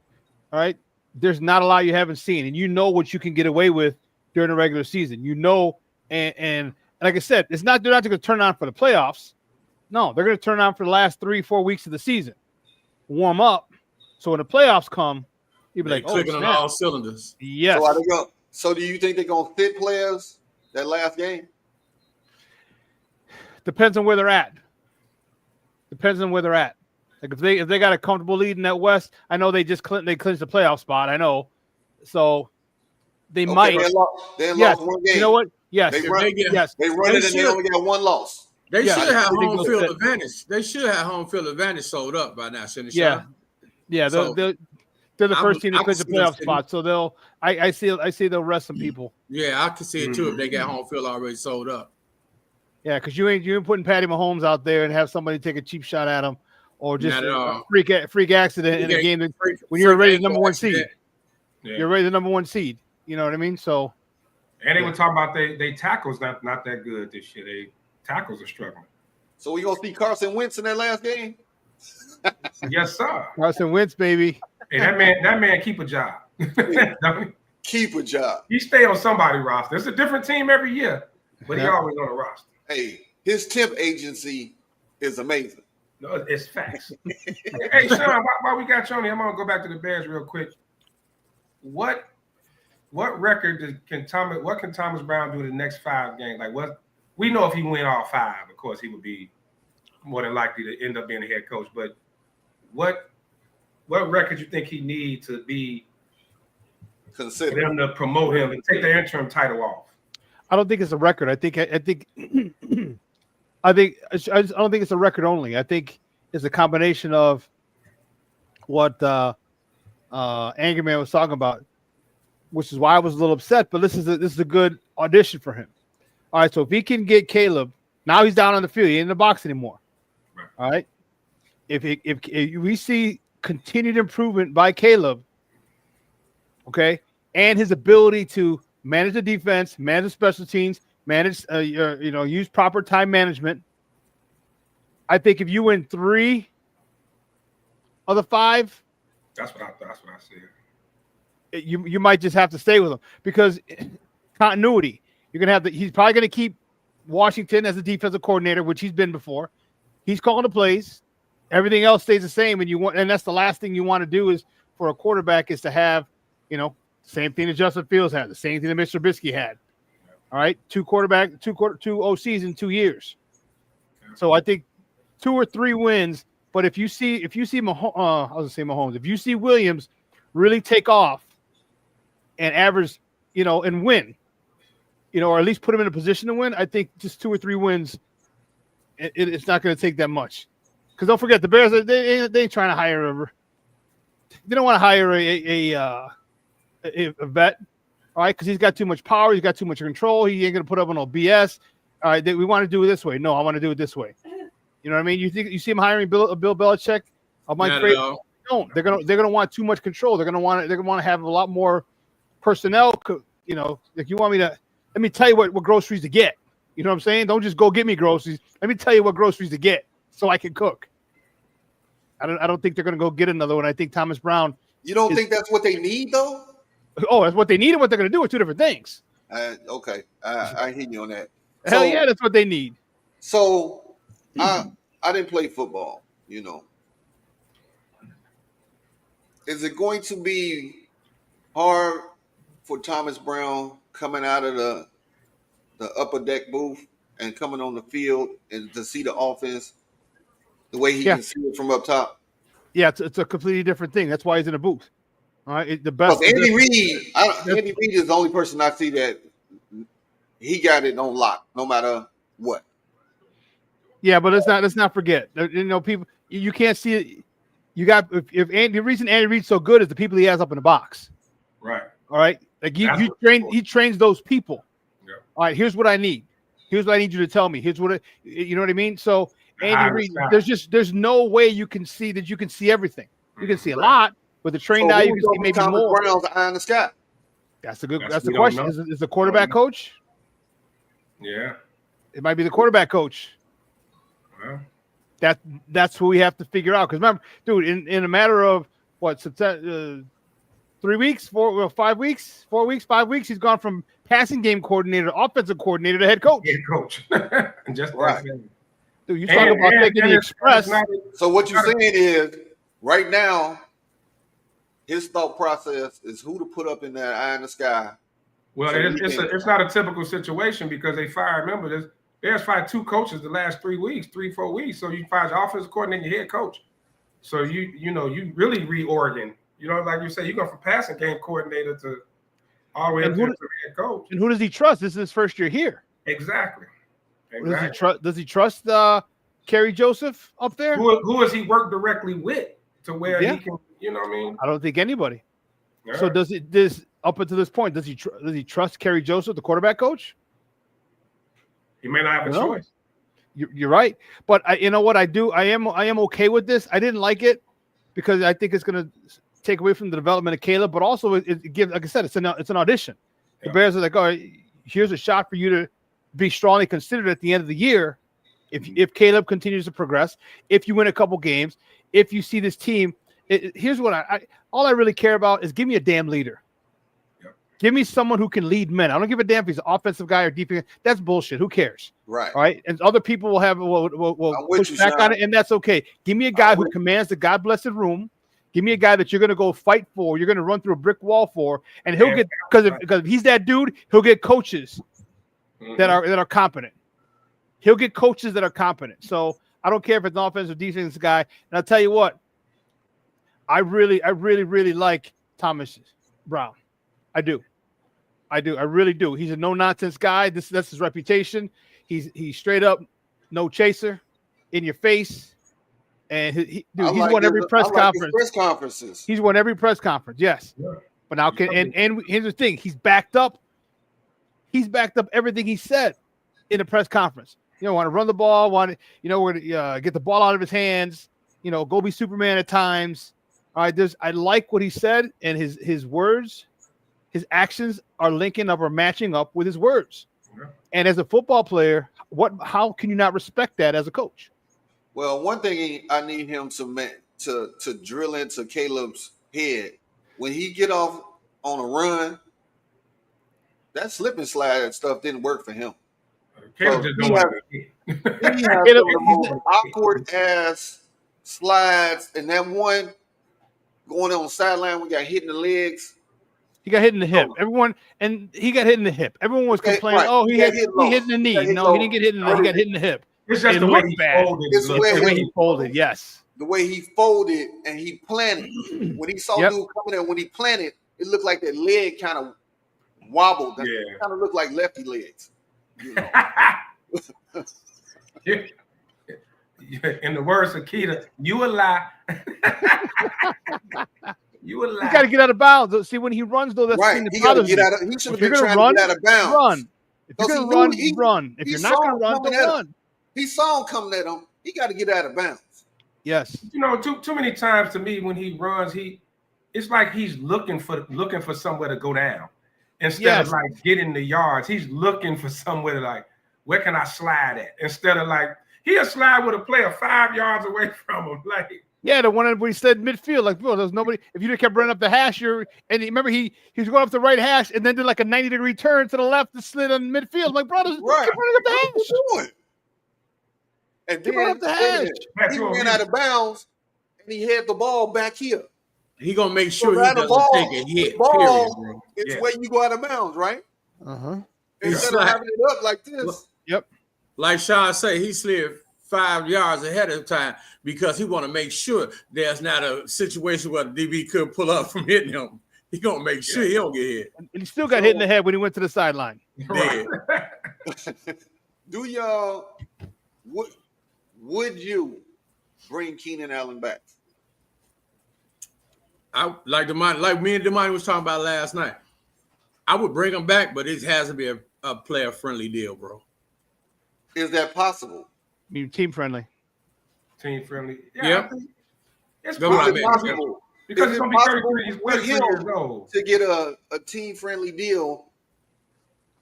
all right, there's not a lot you haven't seen, and you know what you can get away with during the regular season. You know, and like I said, they're not going to turn on for the playoffs. No, they're going to turn on for the last 3-4 weeks of the season, warm up. So when the playoffs come, you'll be like, clicking on all cylinders. Yes. So do you think they're going to fit players that last game? Depends on where they're at. Like if they got a comfortable lead in that West, I know they clinched the playoff spot. I know, so they might. They lost one game. You know what? Yes, they run it, and they only got one loss. They should have home field advantage. They should have home field advantage sold up by now, shouldn't they? Yeah. They're the first team to clinch the playoff spot, so I see they'll rest some people. Yeah, I can see it too if they got home field already sold up. Yeah, because you ain't putting Patty Mahomes out there and have somebody take a cheap shot at him, or just a freak accident in a game when you're already the number 1 seed. Yeah. You're already the number 1 seed. You know what I mean? So. And they were talking about they tackles not that good this year. They tackles are struggling. So we gonna see Carson Wentz in that last game? Yes, sir. Carson Wentz, baby. Hey, that man keep a job. Keep a job. He stay on somebody's roster. It's a different team every year, but he always on the roster. Hey, his temp agency is amazing. No, it's facts. Hey, Sean, while we got you on here, I'm gonna go back to the Bears real quick. What record can Thomas Brown do the next 5 games? Like, what we know, if he win all 5, of course he would be more than likely to end up being a head coach. But what record you think he need to be considered for them to promote him and take the interim title off? I don't think it's a record. I don't think it's a record only. I think it's a combination of what Angerman was talking about, which is why I was a little upset. But this is a good audition for him. All right, so if he can get Caleb, now he's down on the field. He ain't in the box anymore. Right. All right. if we see continued improvement by Caleb, okay, and his ability to manage the defense, manage the special teams, manage use proper time management, I think if you win 3 of the 5, That's what I said. you might just have to stay with him because continuity. You're gonna have to. He's probably gonna keep Washington as a defensive coordinator, which he's been before. He's calling the plays. Everything else stays the same, and that's the last thing you want to do is for a quarterback is to have, same thing that Justin Fields had, the same thing that Mr. Trubisky had. All right, two OCs in 2 years. So I think 2 or 3 wins. But if you see Mahomes, if you see Williams really take off and average, and win, or at least put him in a position to win, I think just 2 or 3 wins, it's not going to take that much. Because don't forget, the Bears, they ain't trying to hire they don't want to hire a vet, all right? Because he's got too much power, he's got too much control. He ain't going to put up on no BS. All right, we want to do it this way. No, I want to do it this way. You know what I mean? You see him hiring Bill Belichick? Mike Vrabel? Don't. They're gonna want too much control. They're gonna want to have a lot more personnel. Like you want me to let me tell you what groceries to get. You know what I'm saying? Don't just go get me groceries. Let me tell you what groceries to get so I can cook. I don't think they're gonna go get another one. I think Thomas Brown. You don't think that's what they need though? Oh, that's what they need and what they're gonna do are 2 different things. Okay, I hear you on that. Hell yeah, that's what they need. So I didn't play football. Is it going to be hard for Thomas Brown coming out of the upper deck booth and coming on the field and to see the offense the way he can see it from up top? Yeah, it's a completely different thing. That's why he's in a booth. All right, the best. Andy Reid, Andy Reid is the only person I see that he got it on lock, no matter what. Yeah, but let's not forget. People, you can't see it. You got the reason Andy Reid's so good is the people he has up in the box. Right. All right. Like he trains those people. Yeah. All right. Here's what I need. Here's what I need you to tell me. Here's what you know what I mean. So Andy Reid, there's no way you can see everything. You can see a lot, but the trained eye you can see maybe Thomas more. Brown's eye in the sky. That's the question. Is the quarterback coach? Yeah. It might be the quarterback coach. Well. That's who we have to figure out. Because remember, dude, in a matter of what, 3 weeks, 5 weeks, 4 weeks, 5 weeks, he's gone from passing game coordinator to offensive coordinator to head coach. Head coach. Just right. Dude, you talk about taking the express. So what you're saying is, right now, his thought process is who to put up in that eye in the sky. Well, it's not a typical situation because they fired. Remember, Bears fired 2 coaches the last 3 weeks, 3-4 weeks. So you fired your offensive coordinator and your head coach. So you really reorient. Like you say, you go from passing game coordinator to all the way up to head coach. And who does he trust? This is his first year here. Exactly. Does he trust Kerry Joseph up there? Who has he worked directly with to where he can? You know what I mean? I don't think anybody. Yeah. So up until this point, does he trust Kerry Joseph, the quarterback coach? He may not have a choice. You're right, but you know what I do? I am okay with this. I didn't like it because I think it's going to take away from the development of Caleb, but also it gives, like I said, it's an audition. The Bears are like, oh, here's a shot for you to be strongly considered at the end of the year if Caleb continues to progress, if you win a couple games, if you see this team. Here's what all I really care about is give me a damn leader. Give me someone who can lead men. I don't give a damn if he's an offensive guy or defensive. That's bullshit. Who cares? Right. All right. And other people will push back on it, and that's okay. Give me a guy who commands the God blessed room. Give me a guy that you're going to go fight for. You're going to run through a brick wall for, and he'll get because if he's that dude, he'll get coaches that are competent. He'll get coaches that are competent. So I don't care if it's an offensive or defensive guy. And I'll tell you what, I really like Thomas Brown. I do. I really do. He's a no-nonsense guy. That's his reputation. He's straight up, no chaser, in your face. And he's won every press conference. Press conferences. He's won every press conference. Yes. Yeah. But now and here's the thing. He's backed up everything he said in the press conference. Want to run the ball, we're going to get the ball out of his hands. go be Superman at times. All right, I like what he said, and his words, his actions are linking up or matching up with his words. Yeah. And as a football player, how can you not respect that as a coach? Well, one thing I need him to drill into Caleb's head when he get off on a run. That slip and slide stuff didn't work for him. Caleb just don't want to he has some of the most awkward ass slides, and that one going on the sideline, we got hit in the legs. He got hit in the hip. He got hit in the hip. Everyone was complaining, right. he hit in the knee. No, he didn't get hit in the knee. He got hit in the hip. It's just the way he folded. It's the way he folded, yes. The way he folded and he planted. When he saw dude coming in, when he planted, it looked like that leg kind of wobbled. Yeah. It kind of looked like lefty legs. In the words of Keita, you a lie. You a lie. You got to get out of bounds. See, when he runs, though, that's right. He got to get out of. He should have been trying to get out of bounds. Run. If you're going to run, run. If you're not going to run, don't run. He saw him coming at him. He got to get out of bounds. Yes. Too many times to me when he runs, it's like he's looking for somewhere to go down instead of like getting the yards. He's looking for somewhere to like, where can I slide at? Instead of like, he'll slide with a player 5 yards away from him. Like, yeah, the one where he said midfield, like, bro, there's nobody. If you just kept running up the hash, remember he was going up the right hash and then did like a 90-degree turn to the left and slid on midfield. I'm like, bro, keep running up the hash. And then he ran out of bounds and he had the ball back here. He gonna make sure he doesn't take a hit. It's where you go out of bounds, right? Instead of having it up like this. Yep. Like Sean say, he slid 5 yards ahead of time because he want to make sure there's not a situation where the DB could pull up from hitting him. He gonna make sure he don't get hit. And he still got hit in the head when he went to the sideline. Right. Do y'all would you bring Keenan Allen back? I like me and Demani was talking about last night. I would bring him back, but it has to be a player friendly deal, bro. Is that possible? I mean, team friendly. Team friendly. Yeah. It's possible. Because it's going to be 33 years old. To get a team friendly deal,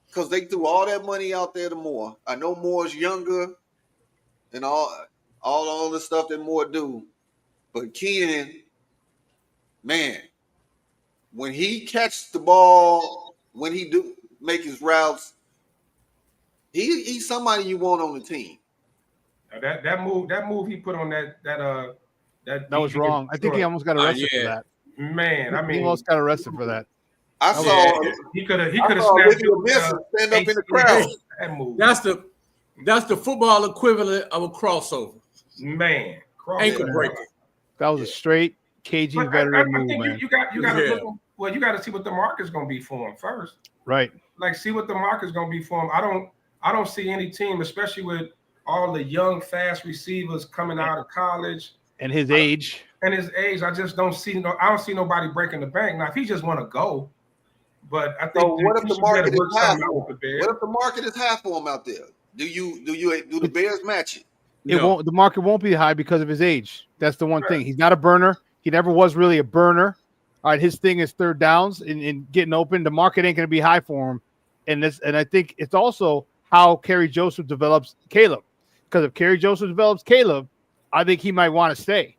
because they threw all that money out there to Moore. I know Moore's younger and all the stuff that Moore do. But Keenan, man, when he catches the ball, when he do make his routes, he's somebody you want on the team. That move he put on that was wrong. I think he almost got arrested for that. Man, I mean, he almost got arrested for that. I saw he could have snapped stand up in the crowd. That move. That's the football equivalent of a crossover. Man, ankle breaker. That was a straight KG veteran move, man. You got you got to see what the market's going to be for him first. Right. Like, see what the market's going to be for him. I don't see any team, especially with all the young, fast receivers coming out of college. And his age. I just don't see I don't see nobody breaking the bank. Now, if he just want to go, but I think what if the market is high? What if the market is high for him out there? Do the Bears match it? The market won't be high because of his age. That's the one thing. He's not a burner. He never was really a burner. All right, his thing is third downs and getting open. The market ain't going to be high for him. And I think it's also how Kerry Joseph develops Caleb. Because if Kerry Joseph develops Caleb, I think he might want to stay.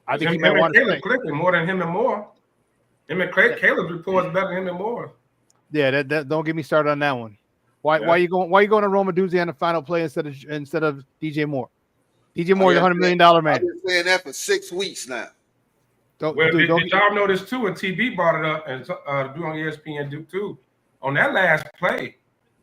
I think he might want to stay. Clicking more than him and Moore. Caleb's reports better than him and Moore. Yeah, that don't get me started on that one. Why you going to Roma Duzzi on the final play instead of DJ Moore? DJ Moore is $100 million man. I've been saying that for 6 weeks now. Did y'all know this too? And TB brought it up and do on ESPN too. On that last play,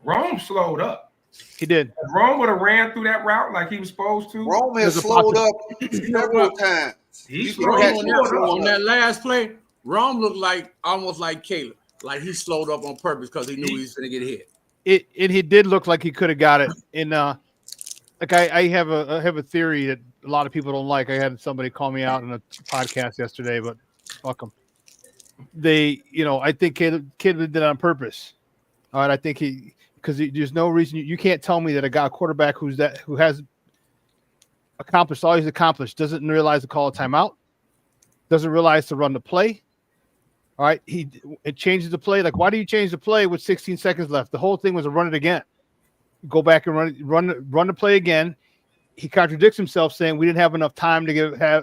Rome slowed up. He did. If Rome would have ran through that route like he was supposed to. Rome has slowed up several times. On that last play, Rome looked almost like Caleb. Like he slowed up on purpose because he knew he was going to get hit. He did look like he could have got it. And I have a theory that a lot of people don't like. I had somebody call me out in a podcast yesterday, but fuck them. I think Caleb did it on purpose. All right, I think because there's no reason you can't tell me that a quarterback who has accomplished all he's accomplished, doesn't realize to call a timeout, doesn't realize to run the play. All right, it changes the play. Like, why do you change the play with 16 seconds left? The whole thing was to run it again. Go back and run the play again. He contradicts himself, saying we didn't have enough time to get a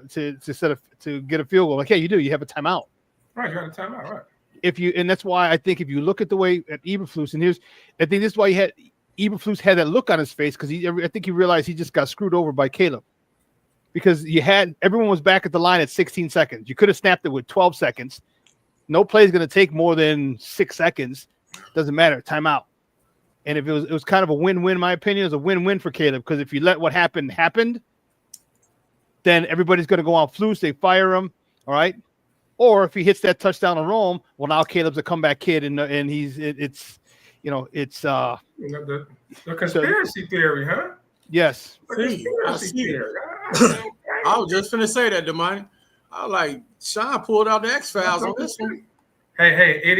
field goal. Like, yeah, you do. You have a timeout. Right, you got a timeout, right? And that's why I think if you look at the way at Eberflus, and I think this is why Eberflus had that look on his face, because I think he realized he just got screwed over by Caleb, because everyone was back at the line at 16 seconds. You could have snapped it with 12 seconds. No play is going to take more than 6 seconds. Doesn't matter. Timeout. And if it was kind of a win-win, in my opinion, it was a win-win for Caleb, because if you let what happened, then everybody's going to go on Flus. They fire him. All right. Or if he hits that touchdown on Rome, well, now Caleb's a comeback kid, and it's the conspiracy theory, huh? Yes. I was just finna say that, Damani. I was like, Sean pulled out the X-Files on this one. Hey, it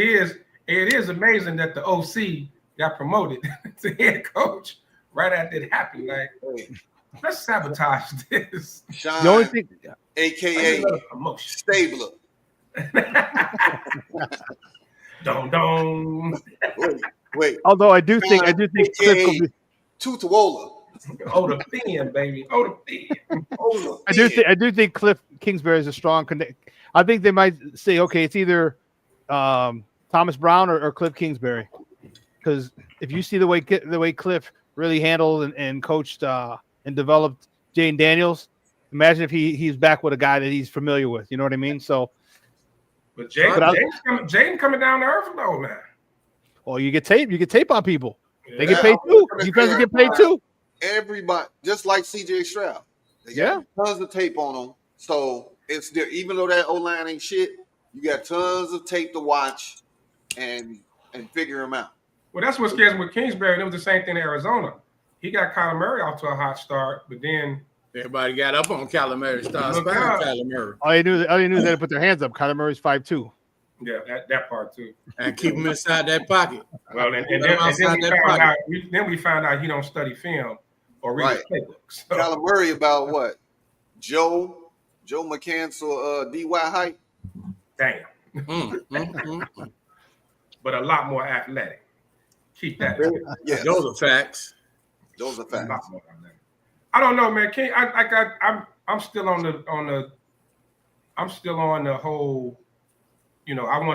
is amazing that the OC got promoted to head coach right after it happened. Like, let's sabotage this. Sean, the only thing, AKA Stabler. Don't. Wait. Although I do think Cliff will be, Tutuola. Oh, the thin, baby. Oh, the thin. I do think Cliff Kingsbury is a strong connect. I think they might say, okay, it's either Thomas Brown or Cliff Kingsbury, because if you see the way Cliff really handled and coached and developed Jane Daniels, imagine if he's back with a guy that he's familiar with. You know what I mean? So, but Jaden coming down to earth though, man. Well, you get tape on people. Yeah. They get paid too. Defenses get paid too. Everybody, just like CJ Stroud. They got tons of tape on them. So it's there. Even though that O-line ain't shit, you got tons of tape to watch and figure them out. Well, that's what scares me with Kingsbury. And it was the same thing in Arizona. He got Kyler Murray off to a hot start, but then everybody got up on Kyler Murray. Kyler Murray. All you knew they put their hands up. Kyler Murray's 5'2". Yeah, that part too. And keep him inside that pocket. Well, then we found out he don't study film or read playbooks. So. Kyler Murray about what? Joe McCansell, DY height. Damn. But a lot more athletic. Keep that. Yes. Those are facts. I don't know, man. I'm still on the whole. You know, I'm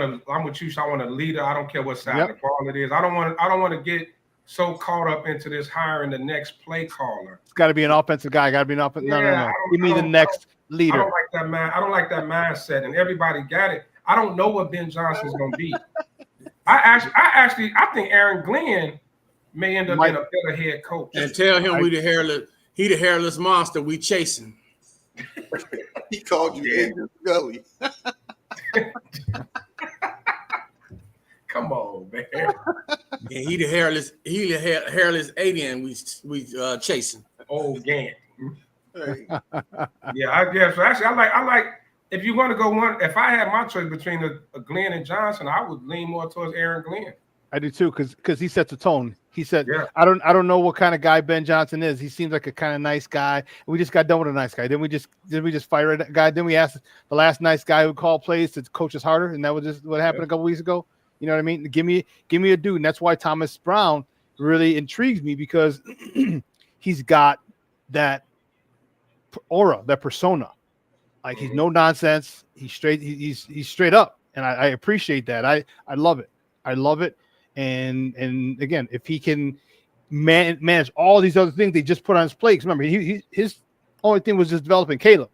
with you. So I want a leader. I don't care what side of the ball it is. I don't want to get so caught up into this hiring the next play caller. It's got to be an offensive guy. Got to be an offensive. No. Give me the next leader. I don't like that man. I don't like that mindset. And everybody got it. I don't know what Ben Johnson's going to be. I think Aaron Glenn may end up being a better head coach. And tell him he the hairless monster we chasing. He called you Andrew Scully. Come on, man. Yeah, he the hairless alien we chasing. Oh, Gant. Yeah, I guess. So actually, I like. If you want to go one, if I had my choice between a Glenn and Johnson, I would lean more towards Aaron Glenn. I do too, because he sets the tone. He said, I don't know what kind of guy Ben Johnson is. He seems like a kind of nice guy. We just got done with a nice guy. Did we just fire that guy? Then we asked the last nice guy who called plays to coach us harder, and that was just what happened a couple weeks ago. You know what I mean? Give me a dude, and that's why Thomas Brown really intrigues me, because he's got that aura, that persona. Like, he's no nonsense. He's straight up, and I appreciate that. I love it. I love it. And again, if he can manage all these other things they just put on his plate, remember, his only thing was just developing Caleb.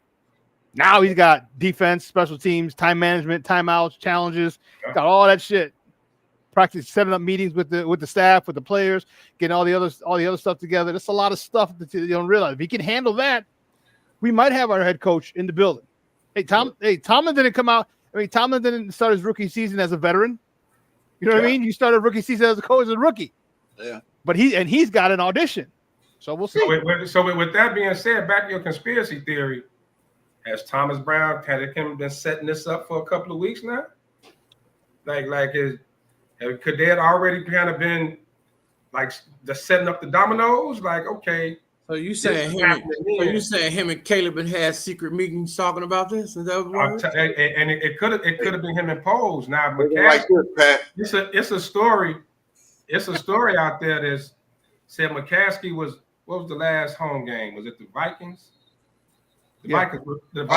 Now he's got defense, special teams, time management, timeouts, challenges, got all that shit. Practice, setting up meetings with the staff, with the players, getting all the other stuff together. That's a lot of stuff that you don't realize. If he can handle that, we might have our head coach in the building. Tomlin didn't come out. I mean, Tomlin didn't start his rookie season as a veteran. You know what I mean? You started rookie season as a coach, as a rookie. Yeah. But he's got an audition. So we'll see. So with that being said, back to your conspiracy theory, has Thomas Brown been setting this up for a couple of weeks now? Could they have already kind of been like just setting up the dominoes? Like, okay. So you saying him and Caleb had secret meetings talking about this? Is that what it could have been him and Poles. Now Like this, Pat. it's a story. It's a story out there that said McCaskey was, what was the last home game? Was it the Vikings? The Vikings. They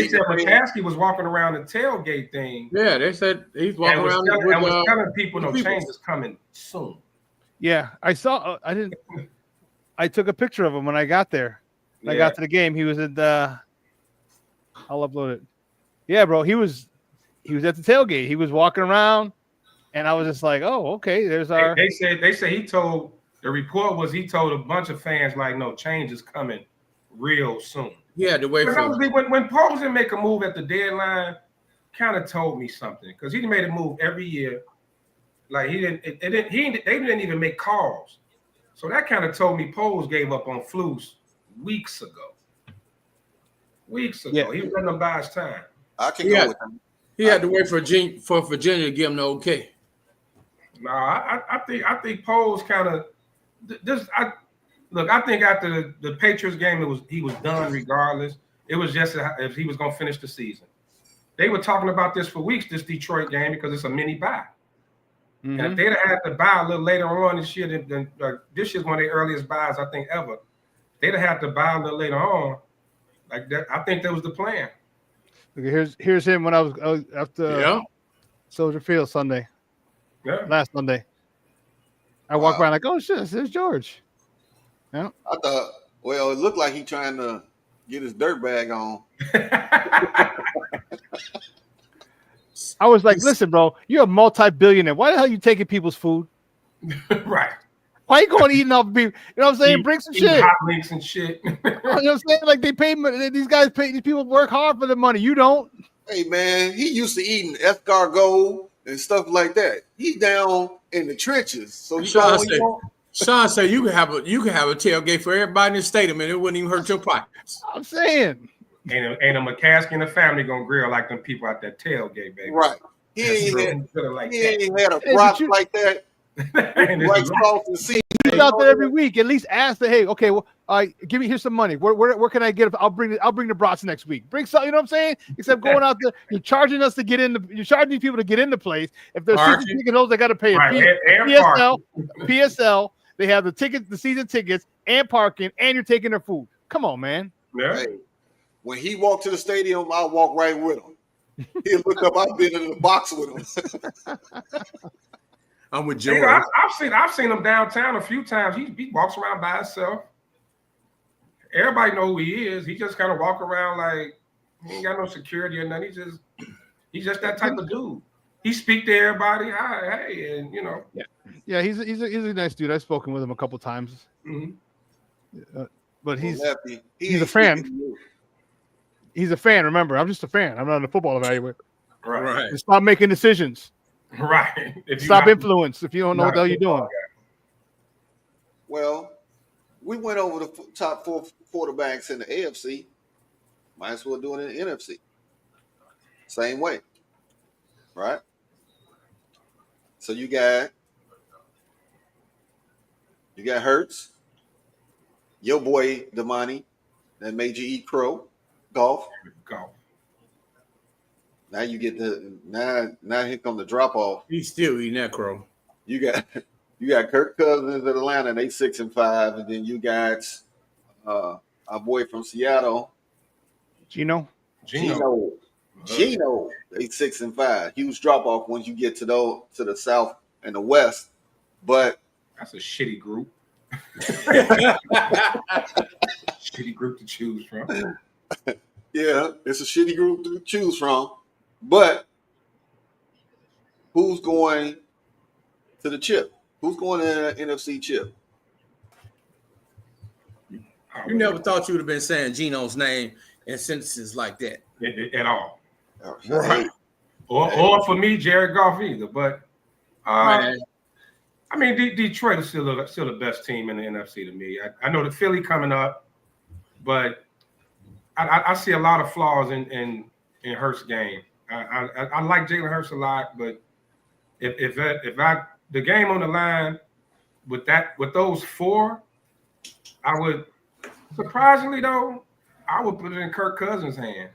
said McCaskey was walking around the tailgate thing. Yeah, they said he's walking around and was telling people no change is coming soon. Yeah, I saw. I took a picture of him when I got there. When I got to the game. He was at the. I'll upload it. Yeah, bro. He was at the tailgate. He was walking around, and I was just like, "Oh, okay." There's our. They say he told the report was he told a bunch of fans like, "No, change is coming real soon." Yeah, the way when Poles didn't make a move at the deadline, kind of told me something because he made a move every year. Like he didn't. They didn't even make calls. So that kind of told me Poles gave up on Flus weeks ago. Yeah. He was letting them buy his time. I can go with him. He had to wait for Virginia to give him the okay. No, I think Poles kind of I think after the Patriots game, he was done regardless. It was just if he was going to finish the season. They were talking about this for weeks, this Detroit game, because it's a mini bye. Mm-hmm. And if they'd have had to buy a little later on this year, this year's one of the earliest buys I think ever. They'd have had to buy a little later on. Like that, I think that was the plan. Okay, here's him when I was after Soldier Field Sunday. Yeah. Last Sunday. I walked around like, oh shit, there's George. Yeah. I thought, well, it looked like he's trying to get his dirt bag on. I was like, listen, bro, you're a multi-billionaire. Why the hell are you taking people's food? Right. Why you going eating off people? You know what I'm saying? Bring some shit. Hot links and shit. You know what I'm saying? Like these people work hard for the money. You don't. Hey man, he used to eating escargot and stuff like that. He down in the trenches. So Sean said you can have a tailgate for everybody in the stadium and it wouldn't even hurt your pockets. I'm saying. Ain't a McCaskey and the family gonna grill like them people at that tailgate, baby. Right. He ain't had a broth like that. He's out there every week. At least ask the, hey, okay, well, here's some money. Where can I get it? I'll bring the brats next week. Bring some, you know what I'm saying? Except going out there, you're charging us to get in. You're charging these people to get in the place. If there's season ticket holders, they got to pay it. PSL. They have the tickets, the season tickets, and parking, and you're taking their food. Come on, man. Yeah. Hey, when he walked to the stadium, I walk right with him. He'll look up. I've been in the box with him. I'm with George. I've seen him downtown a few times. He walks around by himself. Everybody know who he is. He just kind of walk around like he ain't got no security or nothing. He's just that type of dude. He speak to everybody. Hi, hey, and you know. Yeah. He's a nice dude. I've spoken with him a couple times. Mm-hmm. But he's a fan. He's a fan. Remember, I'm just a fan. I'm not a football evaluator. Right. Stop making decisions. Right. Stop influence if you don't know what the hell you're doing. Well, we went over the top 4 quarterbacks in the AFC. Might as well do it in the NFC. Same way. Right? So you got Hurts, your boy Damani, that made you eat crow, golf. Now you get now here come the drop off. He's still eating that crow. You got Kirk Cousins at Atlanta, and they 6-5, and then you got our boy from Seattle, Gino, they 6-5. Huge drop off once you get to the South and the West, but that's a shitty group. Shitty group to choose from. Yeah, it's a shitty group to choose from. But who's going to the chip? Who's going to the NFC chip? You never thought you would have been saying Gino's name in sentences like that at all. Right. Or for me, Jared Goff either. But I mean, Detroit is still the best team in the NFC to me. I know the Philly coming up, but I see a lot of flaws in Hurts' game. I like Jalen Hurts a lot, but if the game on the line with those 4, I would, surprisingly though, I would put it in Kirk Cousins' hand.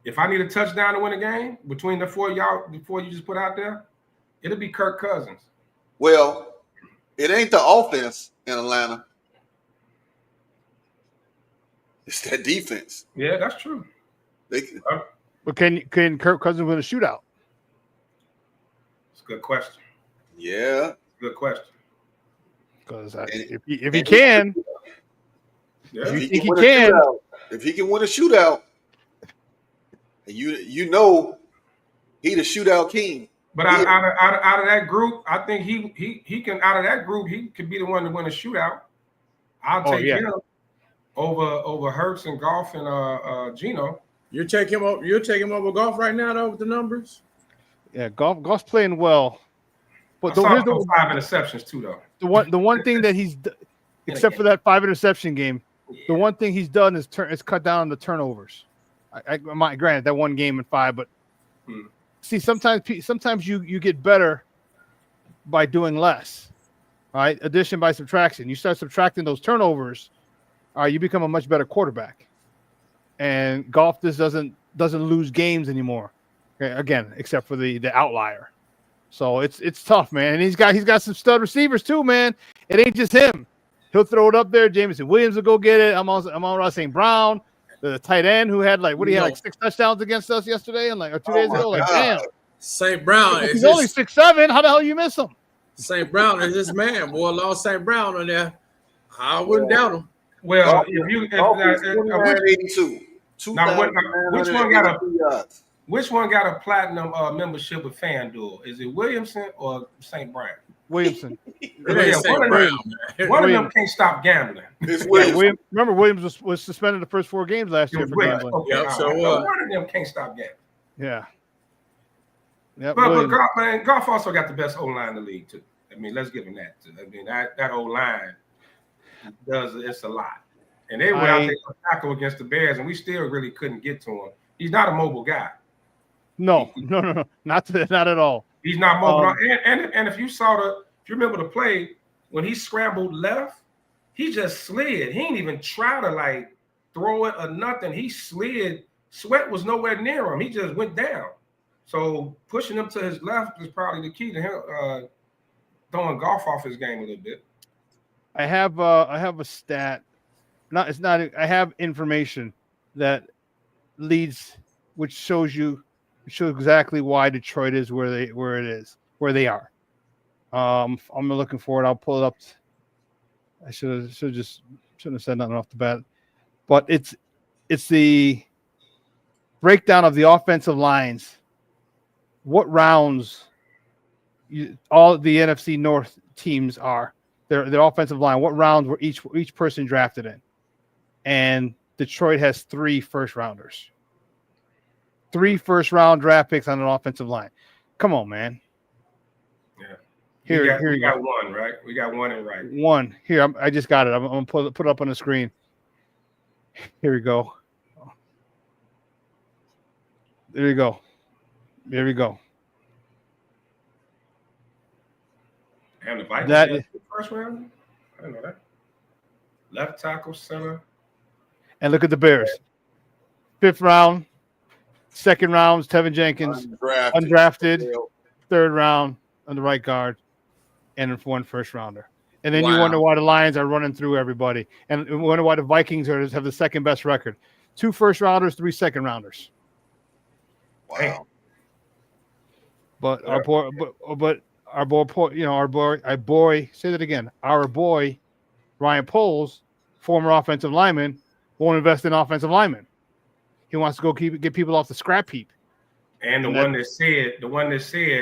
If I need a touchdown to win a game between the four y'all, before you just put out there, it'll be Kirk Cousins. Well, it ain't the offense in Atlanta. It's that defense. Yeah, that's true. But can Kirk Cousins win a shootout? It's a good question. Yeah. Good question. Because if he can, Yeah. if you think he can, if he can win a shootout, and you know he the shootout king. But out of that group, I think he can. Out of that group, he could be the one to win a shootout. I'll take him over Hurts and Goff and Geno. You take him over Goff right now though with the numbers. Yeah, Goff's playing well. But here's the 5 interceptions too, though. The one thing that he's, except for that 5 interception game, the one thing he's done is cut down on the turnovers. Granted that one game in 5, but see, sometimes you get better by doing less, right? Addition by subtraction. You start subtracting those turnovers, you become a much better quarterback. And Goff just doesn't lose games anymore. Okay, again, except for the outlier. So it's tough, man. And he's got some stud receivers too, man. It ain't just him. He'll throw it up there. Jameson Williams will go get it. I'm on Ross St. Brown, the tight end who had like 6 touchdowns against us yesterday and or 2 days ago. Like, damn. St. Brown. He's only 6'7". How the hell you miss him? St. Brown is this man. Boy, lost St. Brown on there. I wouldn't doubt him. Well, which one got a platinum membership with FanDuel? Is it Williamson or St. Brown? Williamson. One of them can't stop gambling. Remember, Williams was suspended the first 4 games last year for gambling. Okay, one of them can't stop gambling. Yeah. Yep, but Goff also got the best O-line in the league too. I mean, let's give him that too. I mean, that O-line it's a lot. And they were out there to tackle against the Bears, and we still really couldn't get to him. He's not a mobile guy. No, not at all. He's not mobile. And if you remember the play when he scrambled left, he just slid. He didn't even try to throw it or nothing. He slid. Sweat was nowhere near him. He just went down. So pushing him to his left is probably the key to him throwing Goff off his game a little bit. I have a stat. I have information that leads, which shows exactly why Detroit is where they are. I'm looking for it. I'll pull it up. I shouldn't have said nothing off the bat, but it's the breakdown of the offensive lines. What rounds all the NFC North teams are their offensive line? What rounds were each person drafted in? And Detroit has 3 first-rounders. 3 first-round draft picks on an offensive line. Come on, man. Yeah. Here we got one, right? We got one in right. One. Here, I just got it. I'm going to put it up on the screen. Here we go. There you go. There we go. And the Vikings first round? I didn't know that. Left tackle, center. And look at the Bears. 5th round, 2nd round, Tevinjenkins, undrafted. 3rd round on the right guard, and 1 first rounder. And then you wonder why the Lions are running through everybody, and you wonder why the Vikings have the 2nd best record. 2 first rounders, 3 second rounders. Wow. But our boy, say that again. Our boy, Ryan Poles, former offensive lineman, won't invest in offensive linemen. He wants to go get people off the scrap heap. And the one that said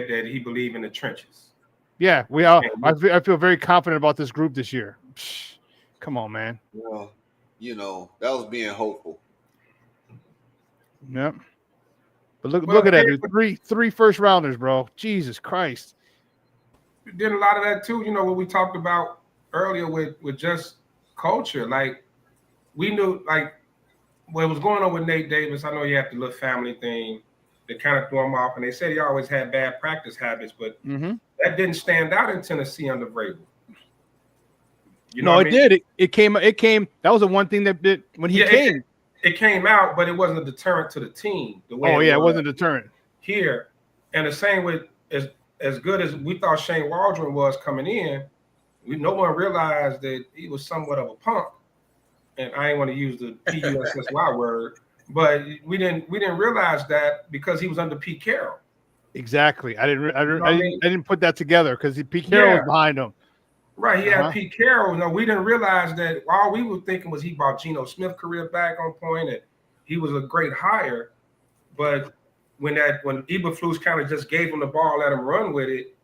that he believed in the trenches. Yeah, we are. I feel very confident about this group this year. Psh, come on, man. Well, that was being hopeful. Yep. But look at that, dude. 3 first rounders, bro. Jesus Christ. We did a lot of that too. What we talked about earlier with just culture. We knew what was going on with Nate Davis. I know you have the little family thing that kind of threw him off, and they said he always had bad practice habits, but that didn't stand out in Tennessee under Vrabel. You know No, what it I mean? did. It came. That was the one thing that when he Yeah, came. it came out, but it wasn't a deterrent to the team the way Oh it yeah, it was wasn't a deterrent. here. And the same with as good as we thought Shane Waldron was coming in, no one realized that he was somewhat of a punk. And I ain't want to use the PUSSY word, but we didn't realize that because he was under Pete Carroll. Exactly. I didn't. You know what I mean? I didn't put that together because Pete Carroll was behind him. Right, he had Pete Carroll. No, we didn't realize that. All we were thinking was he brought Geno Smith's career back on point, and he was a great hire. But when Eberflus kind of just gave him the ball, let him run with it,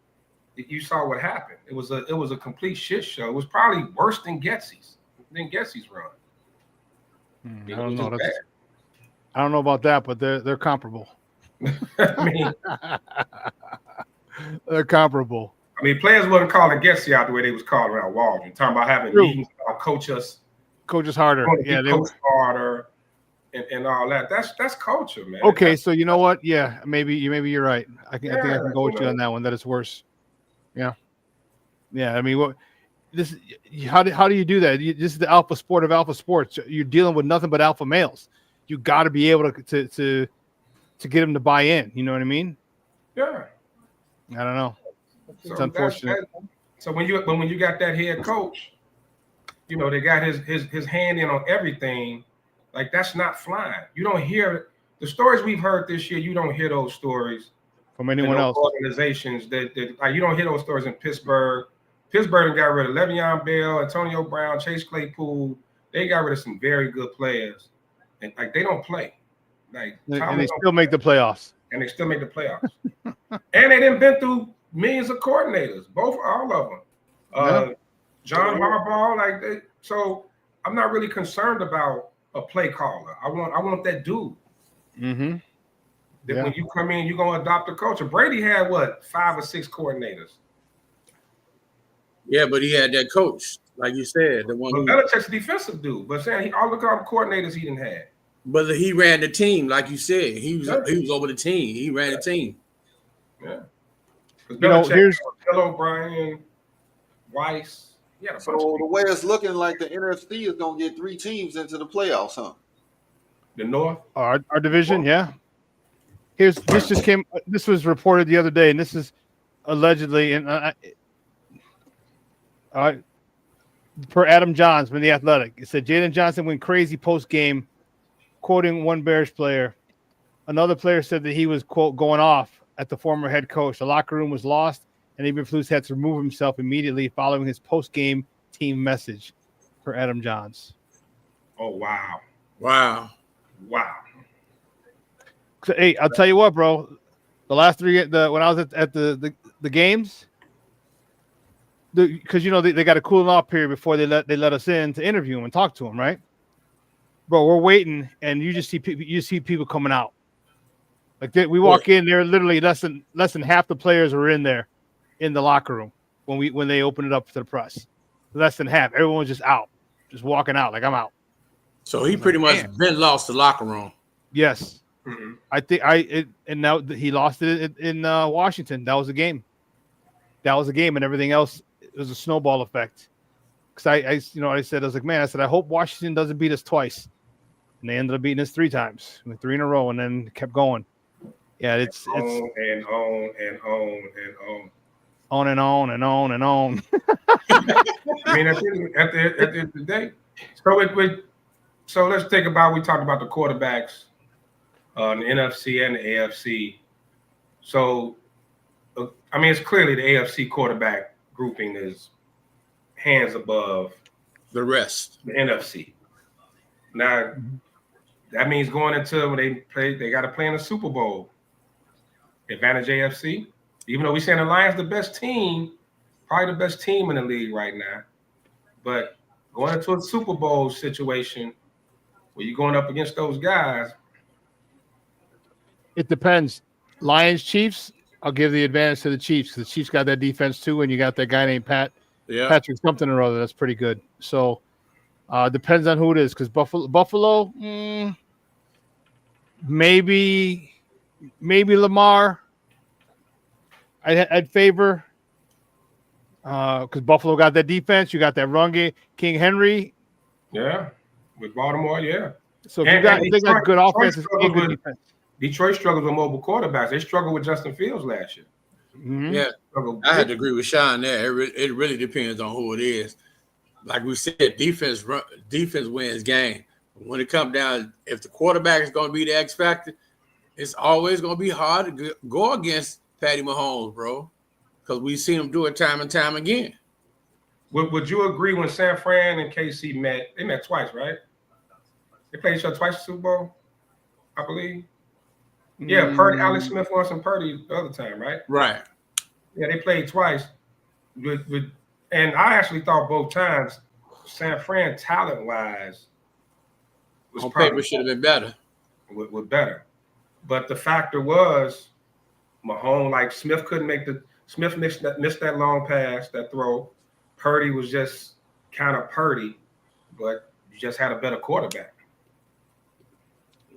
you saw what happened. It was a complete shit show. It was probably worse than Getsy's run. I don't know. I don't know about that, but they're comparable. I mean, they're comparable. I mean, players wasn't calling Getsy out the way they was calling out Waldron. Talking about having meetings, coach us harder. Yeah, they coach harder, and all that. That's culture, man. Okay, so you know what? Yeah, maybe you're right. I think I can go with you on that one. That it's worse. Yeah. I mean, how do you do that? This is the alpha sport of alpha sports. You're dealing with nothing but alpha males. You got to be able to get them to buy in. You know what I mean? Yeah. I don't know. It's so unfortunate. So when you got that head coach, you know, they got his hand in on everything. Like, that's not flying. You don't hear the stories we've heard this year. You don't hear those stories from anyone else. Organizations that like, you don't hear those stories in Pittsburgh. Pittsburgh got rid of Le'Veon Bell, Antonio Brown, Chase Claypool. They got rid of some very good players, and like they don't play. Like, and they still make the playoffs. And they still make the playoffs. And they didn't been through millions of coordinators, all of them. John Harbaugh, so I'm not really concerned about a play caller. I want that dude. Mm-hmm. That when you come in, you're gonna adopt a culture. Brady had 5 or 6 coordinators. Yeah, but he had that coach, like you said, the one. Belichick's a defensive dude, but saying all the coordinators he didn't have. But he ran the team, like you said. He was over the team. He ran the team. Yeah. You know, here's Bill O'Brien, Weiss. Yeah. So the way it's looking like the NFC is gonna get 3 teams into the playoffs, huh? The North, our division, yeah. This was reported the other day, and this is allegedly, and per Adam Johns from The Athletic, it said Jalen Johnson went crazy post game, quoting one Bears player. Another player said that he was, quote, going off at the former head coach. The locker room was lost, and Eberflus had to remove himself immediately following his post game team message. Per Adam Johns. Oh wow. So, hey, I'll tell you what, bro. The last 3, when I was at the games, because you know they got a cooling off period before they let us in to interview him and talk to him, right? Bro, we're waiting, and you just see people coming out. Like we walk in, they're literally less than half the players were in there, in the locker room when they opened it up to the press. Less than half. Everyone was just out, just walking out. Like, I'm out. So he pretty much been lost the locker room. Yes. Mm-hmm. I think and now he lost it in Washington. That was the game. And everything else, it was a snowball effect. Because I said, I hope Washington doesn't beat us twice. And they ended up beating us 3 times, 3 in a row, and then kept going. Yeah, it's on and on and on and on. On and on and on and on. I mean, at the end of the day, so let's think about, we talked about the quarterbacks, the NFC and the AFC. So, I mean, it's clearly the AFC quarterback grouping is hands above the rest. The NFC. Now, that means going into when they got to play in the Super Bowl. Advantage AFC. Even though we're saying the Lions the best team, probably the best team in the league right now. But going into a Super Bowl situation where you're going up against those guys. It depends. Lions, Chiefs, I'll give the advantage to the Chiefs because the Chiefs got that defense too, and you got that guy named Patrick something or other. That's pretty good. So depends on who it is, because Buffalo, maybe Lamar. I'd favor. Because Buffalo got that defense, you got that run game, King Henry. Yeah, with Baltimore, yeah. So if they got good offenses and good defense. Detroit struggles with mobile quarterbacks. They struggled with Justin Fields last year. Mm-hmm. Yeah, I had to agree with Sean there. It really depends on who it is. Like we said, defense wins game. When it comes down, if the quarterback is going to be the X factor, it's always going to be hard to go against Patty Mahomes, bro, because we've seen him do it time and time again. Would you agree when San Fran and KC met? They met twice, right? They played each other twice in the Super Bowl, I believe. Yeah, Purdy, Alex Smith won some Purdy the other time, right? Right. Yeah, they played twice. And I actually thought both times San Fran talent-wise was on paper should have been better. Was better. But the factor was Mahomes, like Smith missed that long pass, that throw. Purdy was just kind of Purdy, but you just had a better quarterback.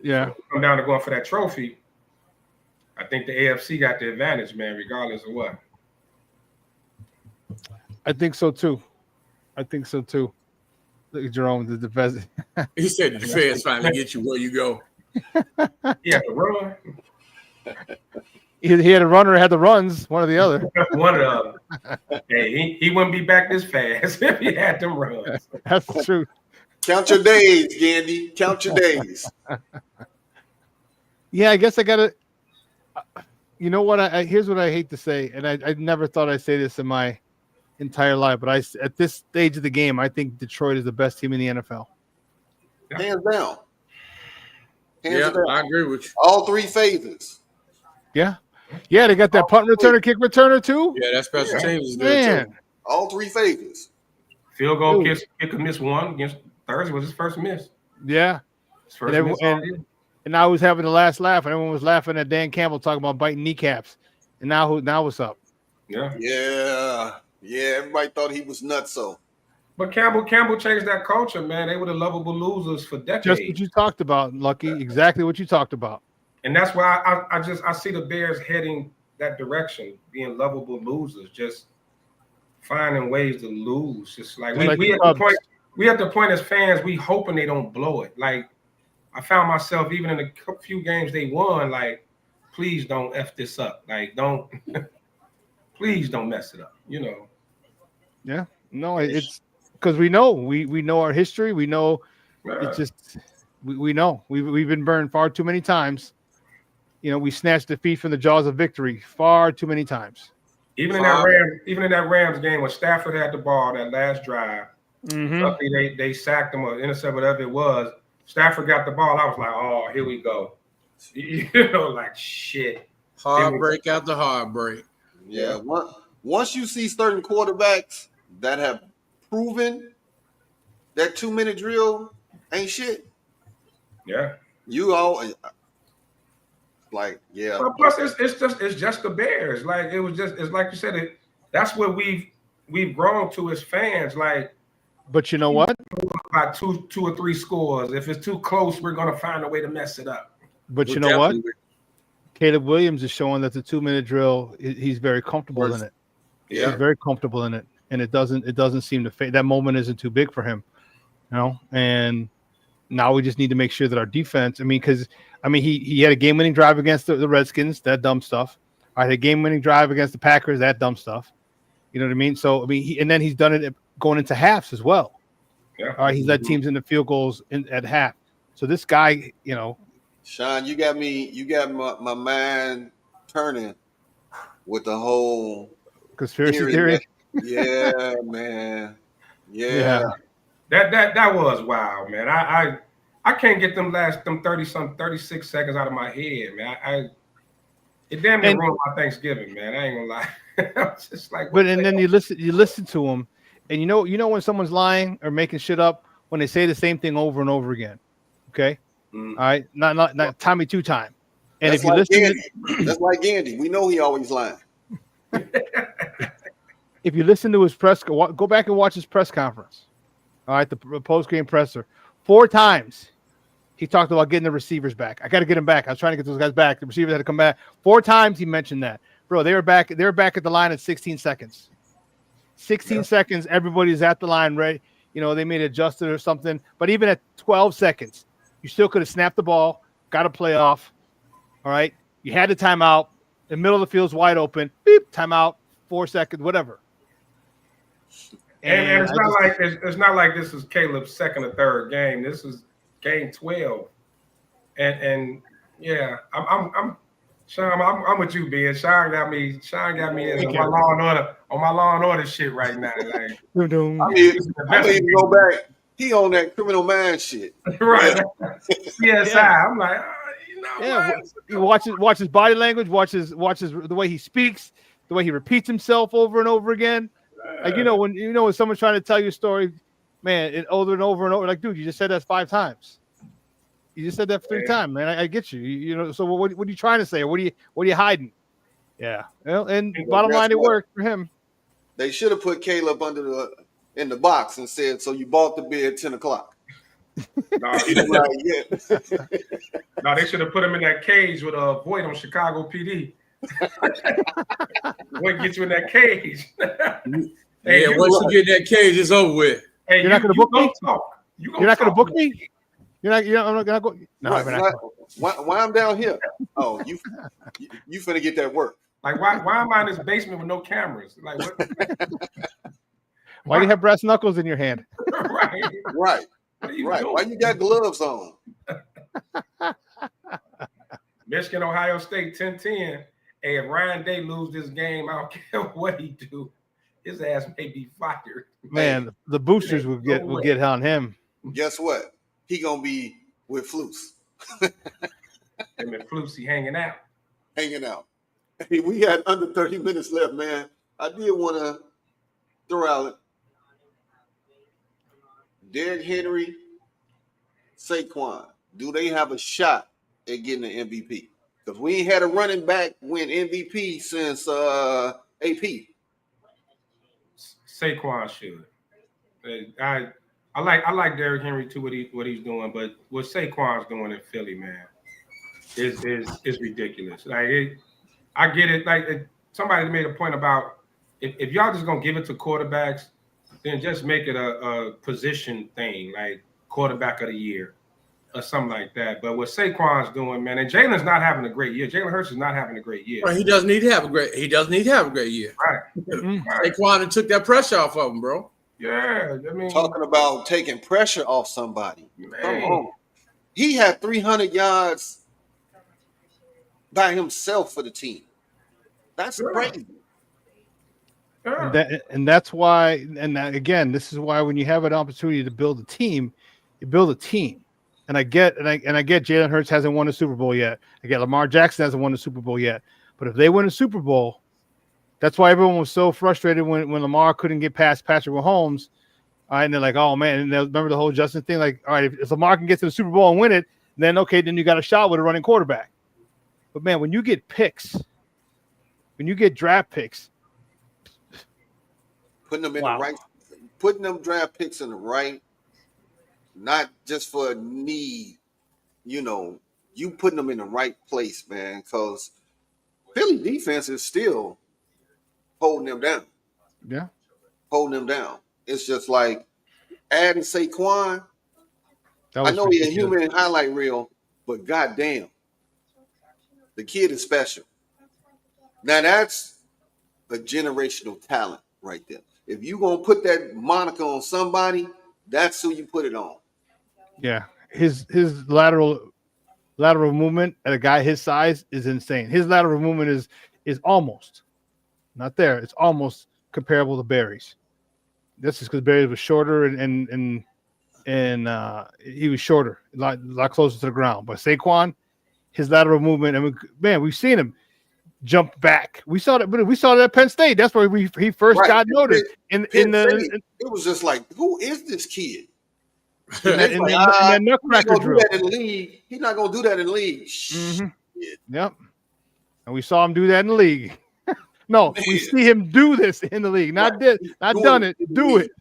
Yeah. So come down to going for that trophy. I think the AFC got the advantage, man, regardless of what. I think so too. Look at Jerome, the defense. He said the defense finally get you where you go. Yeah, the run. He had a runner, had the runs, one or the other. One of them. Hey, he wouldn't be back this fast if he had them runs. That's the truth. Count your days, Gandy. Count your days. Yeah, I guess I gotta. You know what? Here's what I hate to say, and I never thought I'd say this in my entire life, but at this stage of the game, I think Detroit is the best team in the NFL. Hands down. Hands down. I agree with you. All three phases. Yeah. Yeah, they got that punt returner, kick returner too. Yeah, that special teams is good too. All three phases. Field goal kick and miss one against Thursday was his first miss. Yeah. His first miss and I was having the last laugh, and everyone was laughing at Dan Campbell talking about biting kneecaps. And now what's up? Yeah. Yeah, everybody thought he was nutso. But Campbell changed that culture, man. They were the lovable losers for decades. Just what you talked about, Lucky. Exactly what you talked about. And that's why I see the Bears heading that direction, being lovable losers, just finding ways to lose. Just like we at the point as fans, we hoping they don't blow it. Like I found myself even in the few games they won, like, please don't F this up. Like don't please don't mess it up, you know. Yeah. No, it's because we know our history. We know it's just we know. We've been burned far too many times. You know, we snatched defeat from the jaws of victory far too many times. Even in that Rams game when Stafford had the ball that last drive, luckily they sacked him or intercepted whatever it was. Stafford got the ball. I was like, oh, here we go. You know, like shit. Heartbreak after heartbreak. Yeah. Once you see certain quarterbacks that have proven that 2-minute drill ain't shit. Yeah. You always like, yeah. Well, plus it's just the Bears. Like it's like you said, that's what we've grown to as fans. Like, but you know what? About two or three scores. If it's too close, we're gonna find a way to mess it up. But you know what? Caleb Williams is showing that the 2-minute drill, he's very comfortable in it. Yeah, he's very comfortable in it, and it doesn't seem to fade. That moment isn't too big for him, you know. And now we just need to make sure that our defense. He had a game-winning drive against the Redskins, that dumb stuff. I had a game-winning drive against the Packers, that dumb stuff. You know what I mean? So and then he's done it going into halves as well. Yeah. All right, he's led teams into field goals at half. So this guy, you know. Sean, you got my mind turning with the whole conspiracy theory. Yeah, man. Yeah. That was wild, man. I can't get them 36 seconds out of my head, man. It damn near ruined my Thanksgiving, man. I ain't gonna lie. I was just like, then you listen to them, and you know when someone's lying or making shit up when they say the same thing over and over again. Okay. All right, not Tommy two-time. And that's if you listen, that's like Andy. We know he always lying. If you listen to his go back and watch his press conference. All right, the post-game presser. 4 times he talked about getting the receivers back. I got to get them back. I was trying to get those guys back. The receivers had to come back. 4 times he mentioned that. Bro, they were back at the line at 16 seconds. 16 seconds, everybody's at the line, right? You know, they may adjust it or something. But even at 12 seconds, you still could have snapped the ball, got a play off. All right. You had the timeout. The middle of the field's wide open. Beep, timeout, 4 seconds, whatever. And it's not like this is Caleb's second or third game. This is game 12. And yeah, I'm Sean, I'm with you, Ben. Sean got me on my Law and Order shit right now. Like, I mean, go back. He on that Criminal Minds shit. Right. CSI. Yeah. I'm like, you watch his body language, watch his the way he speaks, the way he repeats himself over and over again. Like, when someone's trying to tell you a story, man, it over and over and over. Like, dude, you just said that 5 times. You just said that 3 times, man. I get you. You know, so what are you trying to say? Or what are you hiding? Yeah. Well, and bottom line, it worked for him. They should have put Caleb in the box and said, "So you bought the beer at 10 o'clock." No, they should have put him in that cage with a Voight on Chicago PD. Voight get you in that cage. Hey, once you get in that cage, it's over with. Hey, you're not going to book me? You're not going to book me? I'm not going to go. No, why I'm down here? Oh, you finna get that work. Like, why am I in this basement with no cameras? Like, what? Why do you have brass knuckles in your hand? Right. Why you got gloves on? Michigan, Ohio State, 10-10. Hey, if Ryan Day lose this game, I don't care what he do. His ass may be fired. Man, the boosters will get on him. Guess what? He gonna be with Flus. Him and Flusy hanging out. Hey, we had under 30 minutes left, man. I did want to throw out Derrick Henry, Saquon. Do they have a shot at getting an MVP? Because we ain't had a running back win MVP since AP. Saquon should. I like Derrick Henry too, what he's doing, but what Saquon's doing in Philly, man, is ridiculous. Like, I get it. Like, somebody made a point about if y'all just gonna give it to quarterbacks, then just make it a position thing, like quarterback of the year or something like that. But what Saquon's doing, man, and Jalen's not having a great year. Jalen Hurts is not having a great year. Right, he doesn't need to have a great year. Right. Saquon took that pressure off of him, bro. Yeah, I mean, talking about taking pressure off somebody. Come on. He had 300 yards by himself for the team. That's crazy. And that's why, again, this is why when you have an opportunity to build a team, you build a team. And I get Jalen Hurts hasn't won a Super Bowl yet. I get Lamar Jackson hasn't won a Super Bowl yet. But if they win a Super Bowl, that's why everyone was so frustrated when Lamar couldn't get past Patrick Mahomes. And they're like, oh, man. And remember the whole Justin thing? Like, all right, if Lamar can get to the Super Bowl and win it, then you got a shot with a running quarterback. But, man, when you get picks, when you get draft picks, putting them in the right, putting them draft picks in the right, not just for a need, you putting them in the right place, man, because Philly defense is still holding them down. Yeah. Holding them down. It's just like adding Saquon. I know he's a human highlight reel, but goddamn, the kid is special. Now that's a generational talent right there. If you're going to put that moniker on somebody, that's who you put it on. Yeah. His lateral movement at a guy his size is insane. His lateral movement is almost not there. It's almost comparable to Barry's. This is because Barry was shorter and he was shorter, a lot closer to the ground. But Saquon, his lateral movement, I mean, man, we've seen him jump back. We saw that at Penn State. That's where he first got noticed. It was just like, who is this kid? In that nutcracker drill. He's not gonna do that in the league. Mm-hmm. Yep. And we saw him do that in the league. No, we see him do this in the league. Not done it. Do it.